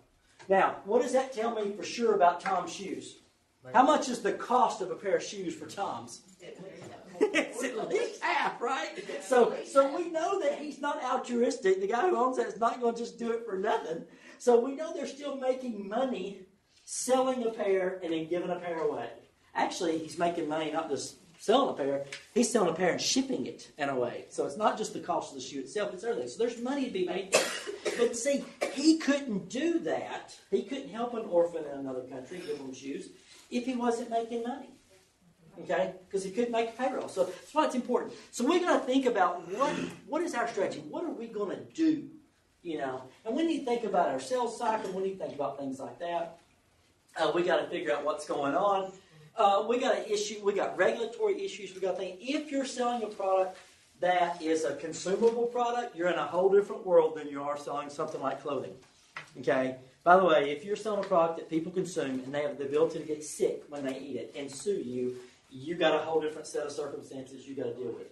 Now, what does that tell me for sure about Tom's shoes? How much is the cost of a pair of shoes for Tom's? It's at least half, right? So we know that he's not altruistic. The guy who owns that is not going to just do it for nothing. So we know they're still making money selling a pair and then giving a pair away. Actually, he's making money not just selling a pair, he's selling a pair and shipping it in a way. So it's not just the cost of the shoe itself, it's everything. So there's money to be made there. But see, he couldn't do that. He couldn't help an orphan in another country, give them shoes, if he wasn't making money. Okay? Because he couldn't make a payroll. So that's why it's important. So we're going to think about what is our strategy? What are we going to do? And we need to think about our sales cycle. We need to think about things like that. We got to figure out what's going on. We got regulatory issues. We got to think, if you're selling a product that is a consumable product, you're in a whole different world than you are selling something like clothing. Okay? By the way, if you're selling a product that people consume and they have the ability to get sick when they eat it and sue you, you got a whole different set of circumstances you got to deal with.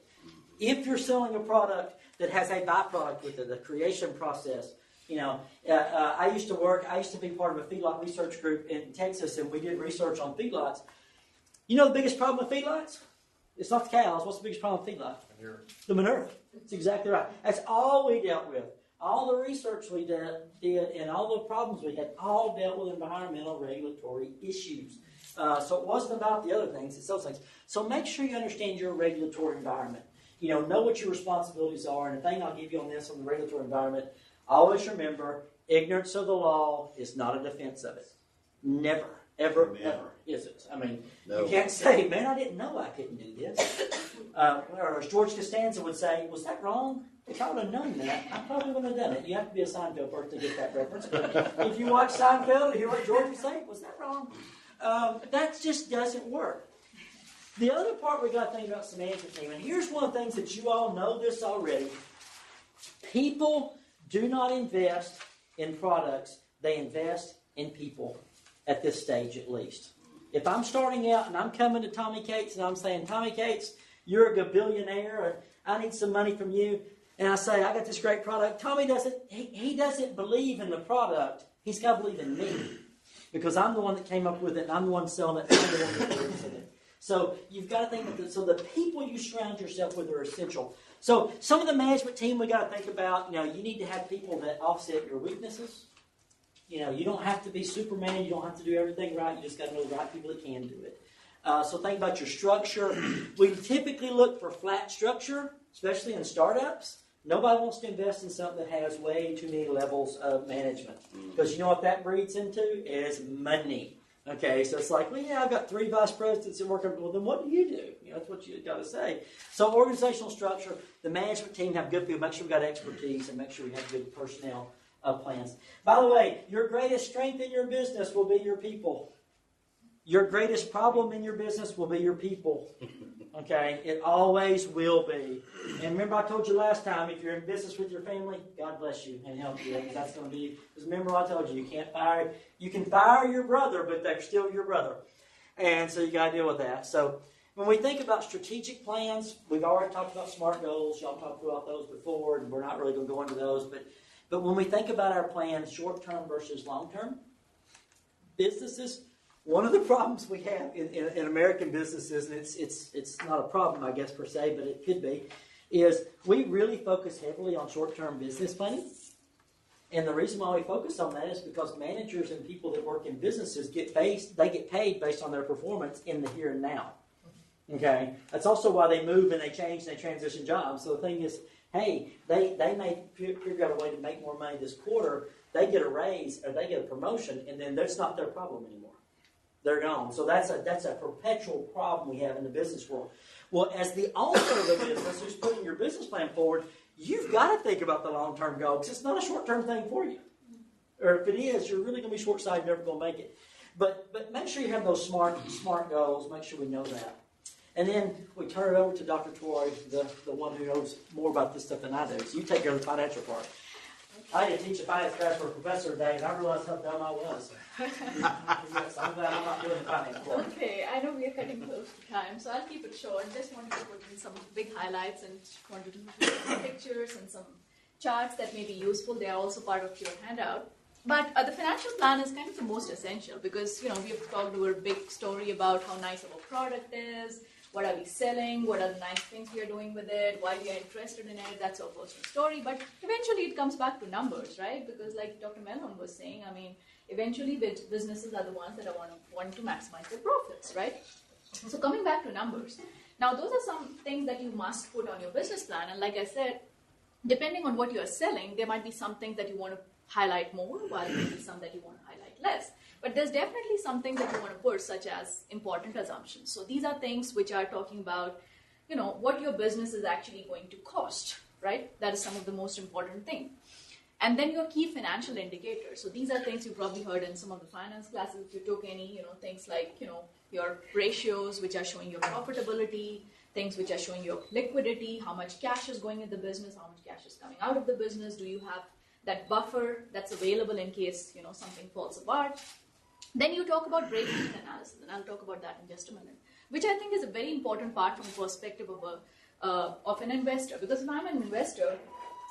If you're selling a product that has a byproduct with it, the creation process, I used to be part of a feedlot research group in Texas, and we did research on feedlots. You know the biggest problem with feedlots? It's not the cows. What's the biggest problem with feedlots? Manure. The manure. That's exactly right. That's all we dealt with. All the research we did and all the problems we had all dealt with environmental regulatory issues. So it wasn't about the other things, it's those things. So make sure you understand your regulatory environment. Know what your responsibilities are. And the thing I'll give you on this, on the regulatory environment, always remember, ignorance of the law is not a defense of it. Never, ever, ever is it. You can't say, man, I didn't know I couldn't do this. Or as George Costanza would say, was that wrong? If I would have known that, I probably wouldn't have done it. You have to be a Seinfeld person to get that reference. But if you watch Seinfeld and hear what George would say, was that wrong? That just doesn't work. The other part we got to think about is the management team. And here's one of the things that you all know this already. People do not invest in products. They invest in people at this stage at least. If I'm starting out and I'm coming to Tommy Cates and I'm saying, Tommy Cates, you're a billionaire and I need some money from you. And I say, I got this great product. Tommy he doesn't believe in the product. He's got to believe in me. Because I'm the one that came up with it and I'm the one selling it. I'm the one that believes in it. So you've got to think about this. So the people you surround yourself with are essential. So some of the management team we got to think about, you need to have people that offset your weaknesses. You don't have to be Superman. You don't have to do everything right. You just got to know the right people that can do it. So think about your structure. We typically look for flat structure, especially in startups. Nobody wants to invest in something that has way too many levels of management. Because you know what that breeds into? Is money. Okay, so it's like, well, yeah, I've got 3 vice presidents that work. Well, then what do you do? That's what you got to say. So organizational structure, the management team have good people. Make sure we got expertise and make sure we have good personnel plans. By the way, your greatest strength in your business will be your people. Your greatest problem in your business will be your people. Okay? It always will be. And remember I told you last time, if you're in business with your family, God bless you and help you. That's going to be, because remember I told you, you can fire your brother, but they're still your brother. And so you got to deal with that. So when we think about strategic plans, we've already talked about SMART goals. Y'all talked about those before, and we're not really going to go into those. But when we think about our plans, short-term versus long-term, businesses, one of the problems we have in American businesses, and it's not a problem, I guess, per se, but it could be, is we really focus heavily on short-term business planning. And the reason why we focus on that is because managers and people that work in businesses get paid based on their performance in the here and now. Okay? That's also why they move and they change and they transition jobs. So the thing is, hey, they may figure out a way to make more money this quarter, they get a raise or they get a promotion, and then that's not their problem anymore. They're gone. So that's a perpetual problem we have in the business world. Well, as the owner of the business who's putting your business plan forward, you've got to think about the long-term goal, because it's not a short-term thing for you. Or if it is, you're really going to be short-sighted, never going to make it. But make sure you have those smart goals. Make sure we know that. And then we turn it over to Dr. Troy, the one who knows more about this stuff than I do. So you take care of the financial part. I had to teach a finance class for a professor today, and I realized how dumb I was. Yes, I'm glad I'm not doing the finance part. Okay, I know we are cutting close to time, so I'll keep it short. Just wanted to put in some big highlights and wanted to put some pictures and some charts that may be useful. They are also part of your handout. But the financial plan is kind of the most essential because, we have talked about a big story about how nice our product is, what are we selling, what are the nice things we are doing with it, why we are interested in it. That's our personal story. But eventually it comes back to numbers, right? Because like Dr. Melon was saying, eventually businesses are the ones that are want to maximize their profits, right? So coming back to numbers. Now, those are some things that you must put on your business plan. And like I said, depending on what you are selling, there might be some things that you want to highlight more, while there may be some that you want to highlight less. But there's definitely something that you want to put, such as important assumptions. So these are things which are talking about, what your business is actually going to cost, right? That is some of the most important thing. And then your key financial indicators. So these are things you probably heard in some of the finance classes if you took any, things like, your ratios, which are showing your profitability, things which are showing your liquidity, how much cash is going in the business, how much cash is coming out of the business, do you have that buffer that's available in case, something falls apart. Then you talk about break-even analysis, and I'll talk about that in just a minute, which I think is a very important part from the perspective of an investor. Because if I'm an investor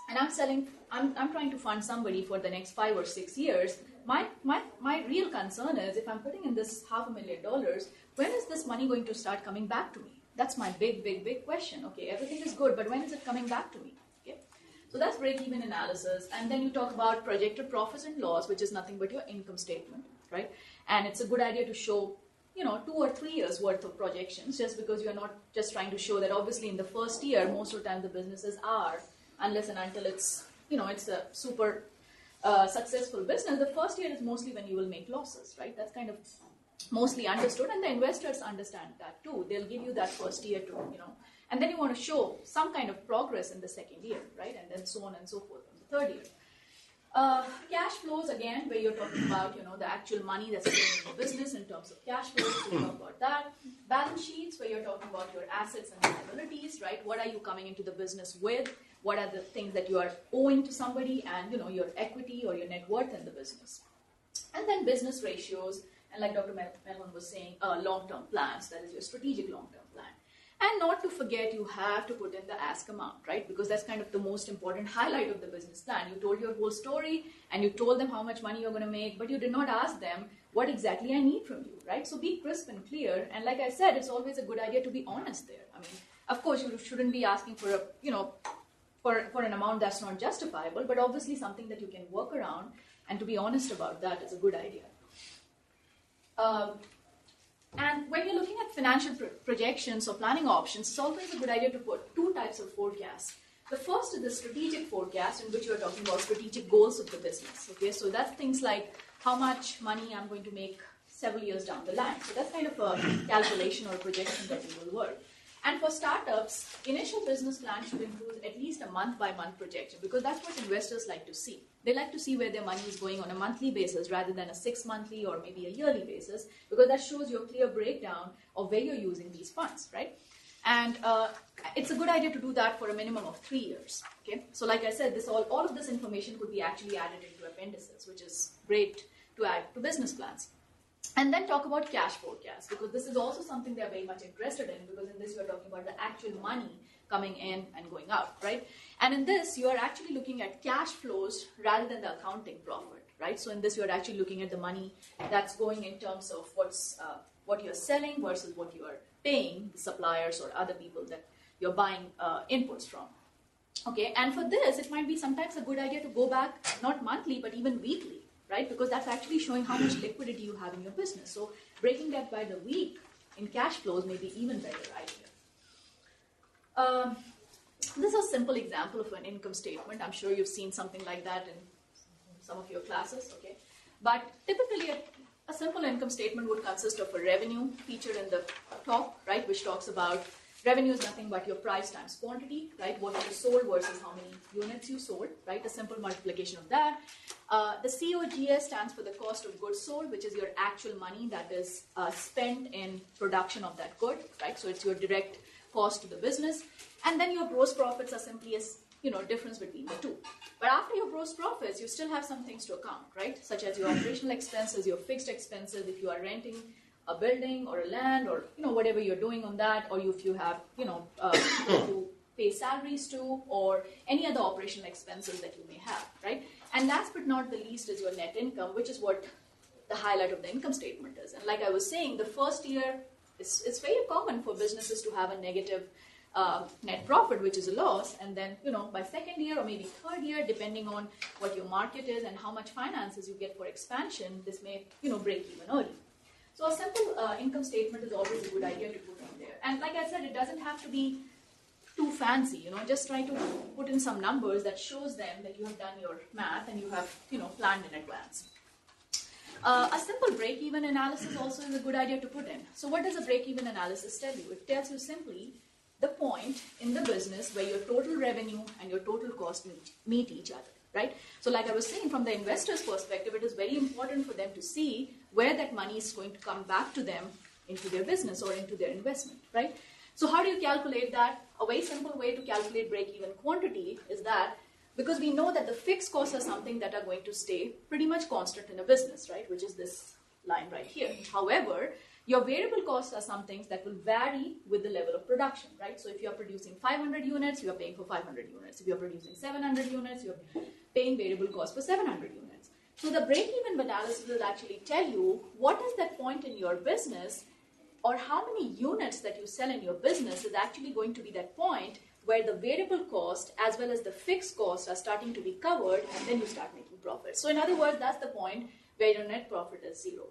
and I'm trying to fund somebody for the next 5 or 6 years, my real concern is, if I'm putting in this $500,000, when is this money going to start coming back to me? That's my big question. Okay, everything is good, but when is it coming back to me? Okay, so that's break-even analysis. And then you talk about projected profits and loss, which is nothing but your income statement, right? And it's a good idea to show 2 or 3 years worth of projections, just because you're not just trying to show that obviously in the first year, most of the time the businesses are, unless and until it's, it's a super successful business, the first year is mostly when you will make losses, right? That's kind of mostly understood, and the investors understand that too. They'll give you that first year too, and then you want to show some kind of progress in the second year, right? And then so on and so forth in the third year. Cash flows, again, where you're talking about, the actual money that's flowing in the business in terms of cash flows, so you talk about that. Balance sheets, where you're talking about your assets and liabilities, right? What are you coming into the business with? What are the things that you are owing to somebody, and, your equity or your net worth in the business. And then business ratios, and like Dr. Melvin was saying, long-term plans, that is your strategic long-term plan. And not to forget, you have to put in the ask amount, right? Because that's kind of the most important highlight of the business plan. You told your whole story, and you told them how much money you're going to make, but you did not ask them what exactly I need from you, right? So be crisp and clear. And like I said, it's always a good idea to be honest there. I mean, of course, you shouldn't be asking for for an amount that's not justifiable, but obviously something that you can work around, and to be honest about that is a good idea. And when you're looking at financial projections or planning options, it's always a good idea to put 2 types of forecasts. The first is the strategic forecast, in which you're talking about strategic goals of the business. Okay, so that's things like how much money I'm going to make several years down the line. So that's kind of a calculation or a projection that you will work. And for startups, initial business plans should include at least a month-by-month projection, because that's what investors like to see. They like to see where their money is going on a monthly basis rather than a 6-monthly or maybe a yearly basis, because that shows you a clear breakdown of where you're using these funds, right? And it's a good idea to do that for a minimum of 3 years. Okay, so like I said, all of this information could be actually added into appendices, which is great to add to business plans. And then talk about cash forecasts, because this is also something they're very much interested in, because in this you're talking about the actual money coming in and going out, right? And in this, you are actually looking at cash flows rather than the accounting profit, right? So in this, you're actually looking at the money that's going in terms of what you're selling versus what you are paying the suppliers or other people that you're buying inputs from. Okay, and for this, it might be sometimes a good idea to go back, not monthly, but even weekly, right? Because that's actually showing how much liquidity you have in your business. So breaking that by the week in cash flows may be even better idea. This is a simple example of an income statement. I'm sure you've seen something like that in some of your classes, okay? But typically a simple income statement would consist of a revenue featured in the top, right, which talks about revenue is nothing but your price times quantity, right? What you sold versus how many units you sold, right? A simple multiplication of that. The COGS stands for the cost of goods sold, which is your actual money that is spent in production of that good, right? So it's your direct cost to the business. And then your gross profits are simply a difference between the two. But after your gross profits, you still have some things to account, right? Such as your operational expenses, your fixed expenses, if you are renting a building or a land or, whatever you're doing on that, or if you have, to pay salaries to, or any other operational expenses that you may have, right? And last but not the least is your net income, which is what the highlight of the income statement is. And like I was saying, the first year, it's very common for businesses to have a negative net profit, which is a loss, and then, by second year or maybe third year, depending on what your market is and how much finances you get for expansion, this may, break even early. So a simple income statement is always a good idea to put in there. And like I said, it doesn't have to be too fancy, just try to put in some numbers that shows them that you have done your math and you have, planned in advance. A simple break-even analysis also is a good idea to put in. So what does a break-even analysis tell you? It tells you simply the point in the business where your total revenue and your total cost meet each other, right? So like I was saying, from the investor's perspective, it is very important for them to see where that money is going to come back to them into their business or into their investment, right? So how do you calculate that? A very simple way to calculate break-even quantity is that because we know that the fixed costs are something that are going to stay pretty much constant in a business, right? Which is this line right here. However, your variable costs are some things that will vary with the level of production, right? So if you're producing 500 units, you're paying for 500 units. If you're producing 700 units, you're paying variable costs for 700 units. So the break-even analysis will actually tell you what is that point in your business, or how many units that you sell in your business is actually going to be that point where the variable cost as well as the fixed costs are starting to be covered, and then you start making profit. So in other words, that's the point where your net profit is zero.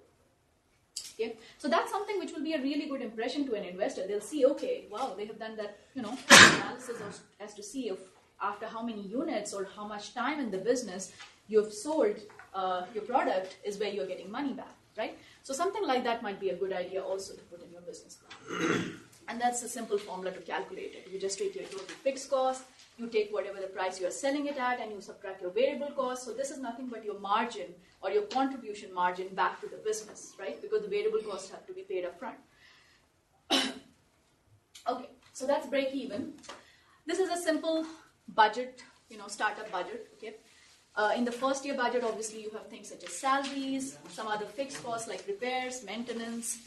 Okay, so that's something which will be a really good impression to an investor. They'll see, okay, wow, they have done that, analysis as to see if after how many units or how much time in the business you've sold your product is where you're getting money back, right? So something like that might be a good idea also to put in your business plan. And that's a simple formula to calculate it. You just take your total fixed cost, you take whatever the price you are selling it at, and you subtract your variable cost. So this is nothing but your margin or your contribution margin back to the business, right? Because the variable costs have to be paid up front. Okay, so that's break even. This is a simple budget, startup budget, okay? In the first year budget, obviously, you have things such as salaries, some other fixed costs like repairs, maintenance,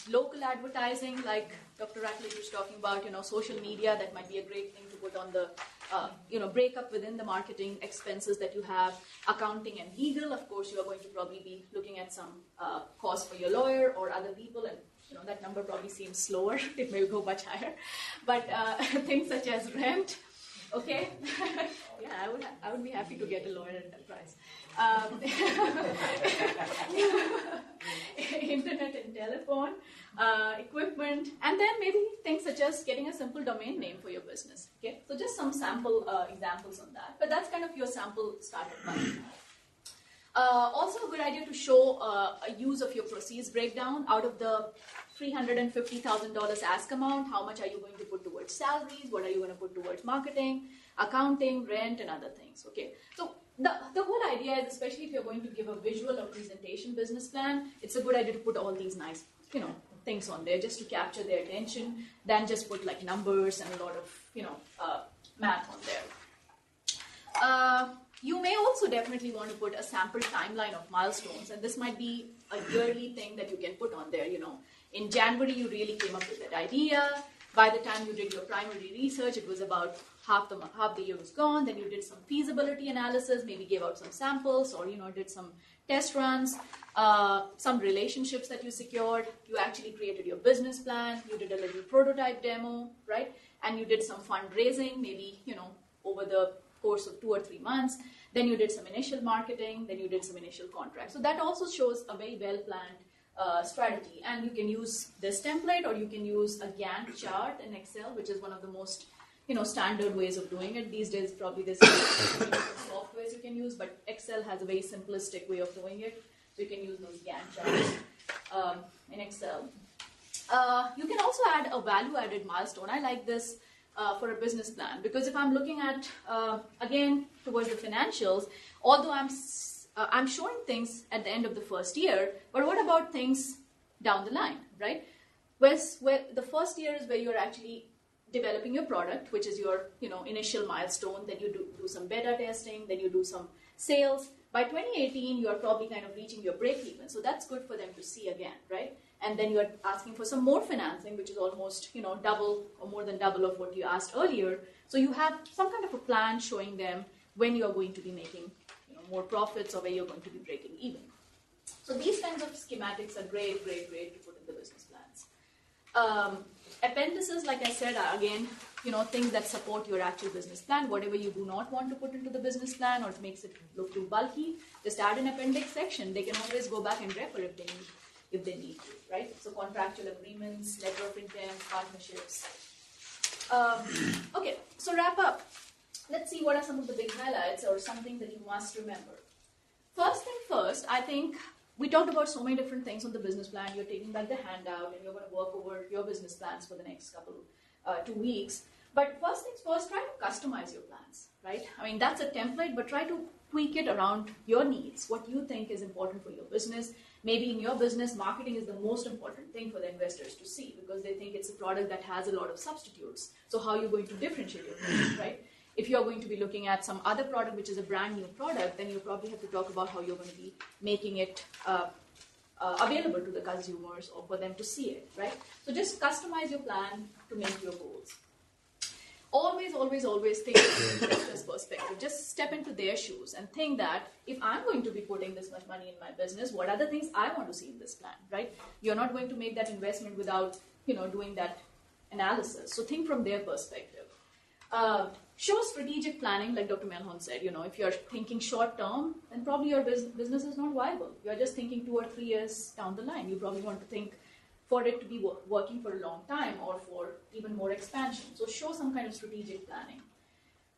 local advertising, like Dr. Ratledge was talking about, social media. That might be a great thing to put on the, break up within the marketing expenses that you have. Accounting and legal, of course, you are going to probably be looking at some costs for your lawyer or other people, and that number probably seems slower. It may go much higher. But things such as rent. Okay, yeah, I would be happy to get a lawyer at that price. Internet and telephone, equipment, and then maybe things such as getting a simple domain name for your business. Okay, so just some sample examples on that. But that's kind of your sample startup budget. Also a good idea to show a use of your proceeds breakdown. Out of the $350,000 ask amount, how much are you going to put towards salaries? What are you going to put towards marketing, accounting, rent, and other things? Okay, so the whole idea is, especially if you're going to give a visual or presentation business plan, it's a good idea to put all these nice, things on there just to capture their attention, than just put like numbers and a lot of, math on there. You may also definitely want to put a sample timeline of milestones, and this might be a yearly thing that you can put on there. In January, you really came up with that idea. By the time you did your primary research, it was about half the year was gone. Then you did some feasibility analysis, maybe gave out some samples, or did some test runs, some relationships that you secured. You actually created your business plan. You did a little prototype demo, right? And you did some fundraising, maybe over the course of 2 or 3 months. Then you did some initial marketing. Then you did some initial contracts. So that also shows a very well planned strategy, and you can use this template, or you can use a Gantt chart in Excel, which is one of the most standard ways of doing it these days. Probably there's different softwares you can use, but Excel has a very simplistic way of doing it, so you can use those Gantt charts in Excel. You can also add a value-added milestone. I like this for a business plan, because if I'm looking at again towards the financials, although I'm showing things at the end of the first year, but what about things down the line, right? Where the first year is where you're actually developing your product, which is your initial milestone. Then you do some beta testing, then you do some sales. By 2018, you are probably kind of reaching your break even. So that's good for them to see again, right? And then you're asking for some more financing, which is almost double or more than double of what you asked earlier. So you have some kind of a plan showing them when you are going to be making more profits, or where you're going to be breaking even. So these kinds of schematics are great to put in the business plans. Appendices, like I said, are again, things that support your actual business plan. Whatever you do not want to put into the business plan, or it makes it look too bulky, just add an appendix section. They can always go back and refer if they need to, right? So contractual agreements, letter of intent, partnerships. Okay, so wrap up. Let's see what are some of the big highlights or something that you must remember. First thing first, I think we talked about so many different things on the business plan. You're taking back the handout and you're going to work over your business plans for the next 2 weeks. But first things first, try to customize your plans, right? I mean, that's a template, but try to tweak it around your needs, what you think is important for your business. Maybe in your business, marketing is the most important thing for the investors to see, because they think it's a product that has a lot of substitutes. So how are you going to differentiate your product, right? If you're going to be looking at some other product, which is a brand new product, then you probably have to talk about how you're going to be making it available to the consumers or for them to see it, right? So just customize your plan to make your goals. Always, always, always think from the investor's perspective. Just step into their shoes and think that if I'm going to be putting this much money in my business, what are the things I want to see in this plan, right? You're not going to make that investment without, doing that analysis. So think from their perspective. Show strategic planning, like Dr. Melhon said. If you're thinking short term, then probably your business is not viable. You're just thinking 2 or 3 years down the line. You probably want to think for it to be working for a long time or for even more expansion. So show some kind of strategic planning.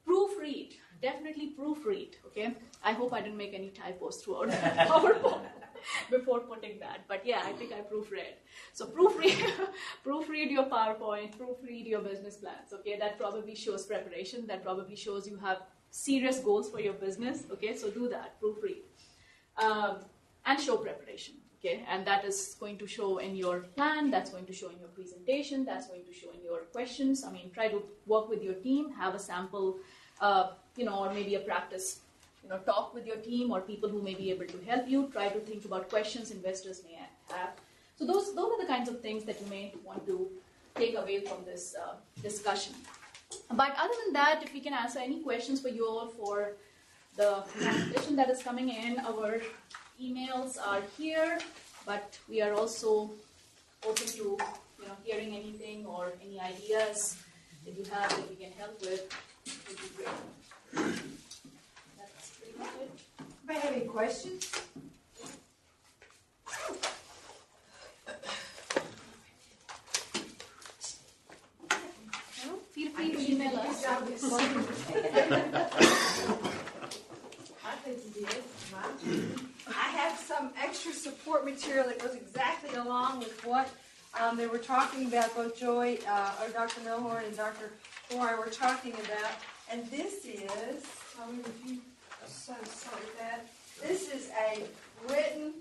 Proofread. Definitely proofread, okay? I hope I didn't make any typos throughout PowerPoint before putting that. But yeah, I think I proofread. So proofread your PowerPoint, proofread your business plans, okay? That probably shows preparation. That probably shows you have serious goals for your business, okay? So do that, proofread. And show preparation. Okay, and that is going to show in your plan, that's going to show in your presentation, that's going to show in your questions. I mean, try to work with your team, have a sample, or maybe a practice, talk with your team or people who may be able to help you. Try to think about questions investors may have. So those are the kinds of things that you may want to take away from this discussion. But other than that, if we can answer any questions for you all for the presentation that is coming in, our emails are here, but we are also open to hearing anything or any ideas that you have that we can help with. It would be great. That's pretty much it. Anybody have any questions? Well, feel free to email us. I think you did. I have some extra support material that goes exactly along with what they were talking about. Both Joy, or Dr. Milhorn and Dr. Moore were talking about. And this is, tell me if you start with that. This is a written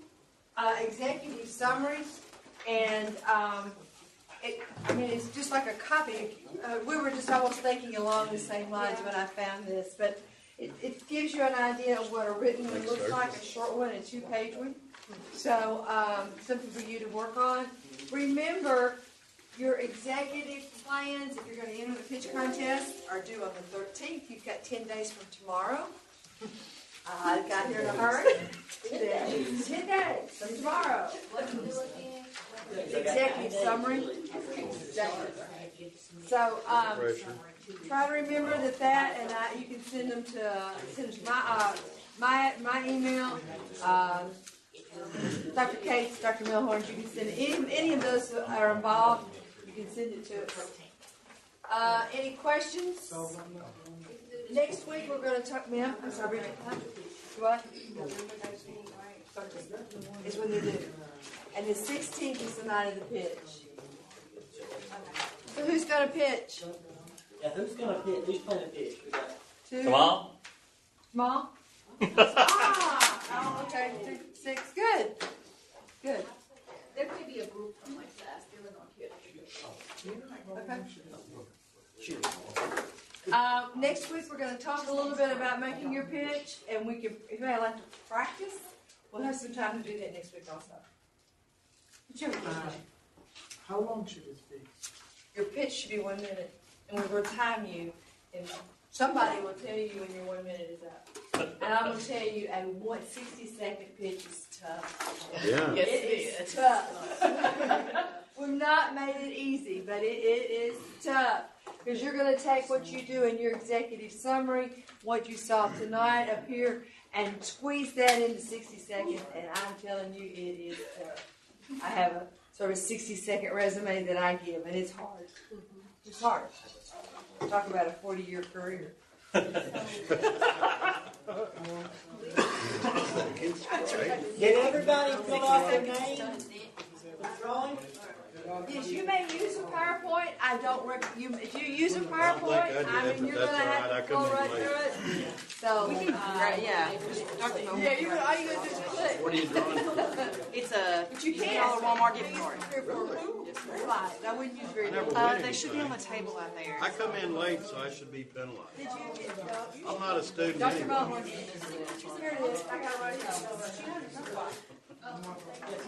executive summary, and it's just like a copy. We were just almost thinking along the same lines when I found this, but it gives you an idea of what a written one looks like, a short one, a 2-page one. So something for you to work on. Remember, your executive plans, if you're going to enter the pitch contest, are due on the 13th. You've got 10 days from tomorrow. I got here in a hurry. 10 days from tomorrow. What do you look at? Executive summary. So try to remember that, and you can send them to my email. Dr. Cates, Dr. Milhorn, you can send any of those that are involved. You can send it to us. Any questions? Next week we're going to talk, ma'am. I'm sorry. What? It's when they do. And the 16th is the night of the pitch. So who's going to pitch? Yeah, who's going to pitch? Who's playing a pitch? We got 2. Tomorrow? Tomorrow? Okay. 2, 6. Good. Good. There may be a group from my class. They were not here. Okay. Next week we're going to talk a little bit about making your pitch, and we can, if I like to practice, we'll have some time to do that next week also. How long should this be? Your pitch should be 1 minute, and we will time you, and somebody will tell you when your 1 minute is up. And I'm going to tell you, a 60-second pitch is tough. Yeah. Yes, it is tough. We've not made it easy, but it is tough. Because you're going to take what you do in your executive summary, what you saw tonight up here, and squeeze that into 60 seconds, and I'm telling you, it is tough. I have a sort of 60-second resume that I give, and it's hard. It's hard. Talk about a 40-year career. Did everybody fill out their name? Drawing? Yes, you may use a PowerPoint. I don't recommend if you use a PowerPoint. You're going to have to go right through it. So, Yeah. all you got to do is click. What are you drawing? It's a But you $50 can. Walmart gift card. Right, I wouldn't use very never good. win They should be on anything. the table out there. I come in late, so I should be penalized. Did you get I'm not a student Dr. anyway. Mullins? Here it is, I got it right here.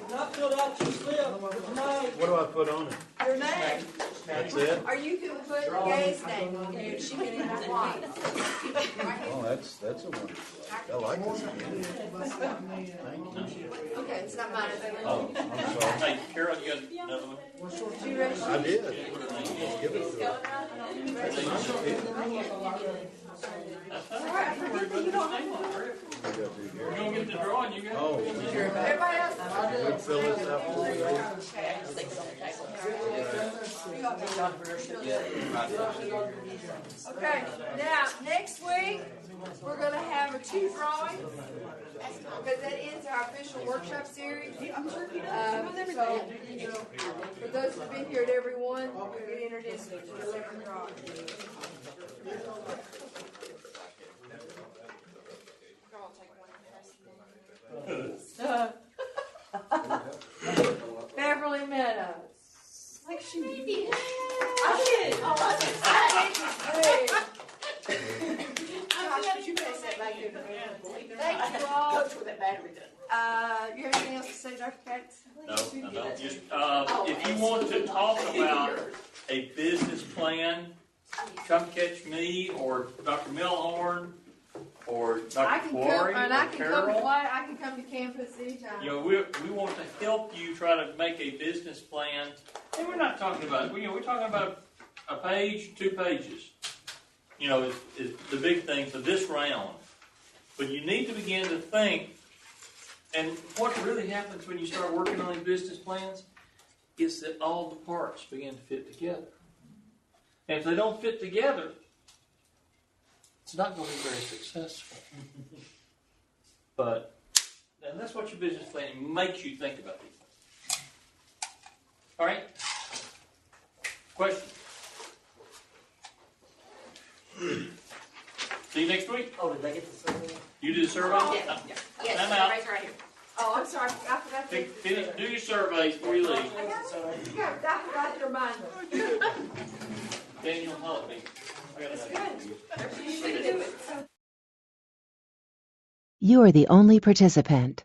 Not filled out your slip. What do I put on it? Your name. That's it? Or you can put Gay's name on here, she can enter one. Oh, that's a wonderful. I like this. Thank you. Okay, it's not mine. Oh, I'm sorry. Hey, Carol, you got another one? Did you ready? I did. Give it to her. You don't get the drawing, you got Oh. Everybody else? We fill this out for you. Okay, now, next week, we're gonna have a 2 drawing, because that ends our official workshop series. So, you know, for those who've been here at every one, you'll get entered into the separate drawing. Beverly Meadows. Like she did. I did. Oh, I Gosh, could you pass that back there to me? Thank you all. That's where that battery done. You have anything else to say, Dr. Katz? No, I don't. Just, if you want to talk about a business plan, come catch me or Dr. Milhorn or I Dr. can come, Quarry and or I can come to Carol. White. I can come to campus anytime. You know, we want to help you try to make a business plan. And we're not talking about, we're talking about a page, 2 pages. You know, is the big thing for this round. But you need to begin to think, and what really happens when you start working on these business plans is that all the parts begin to fit together. And if they don't fit together, it's not going to be very successful. But, and that's what your business plan makes you think about these things. All right? Question? See you next week. Oh, did they get the survey? You do the survey? Yes, I'm out. right here. Oh, I'm sorry. I forgot to. Finish, do your surveys before you leave. I forgot to remind her. Daniel Holly. That's good. You should do it. You are the only participant.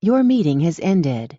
Your meeting has ended.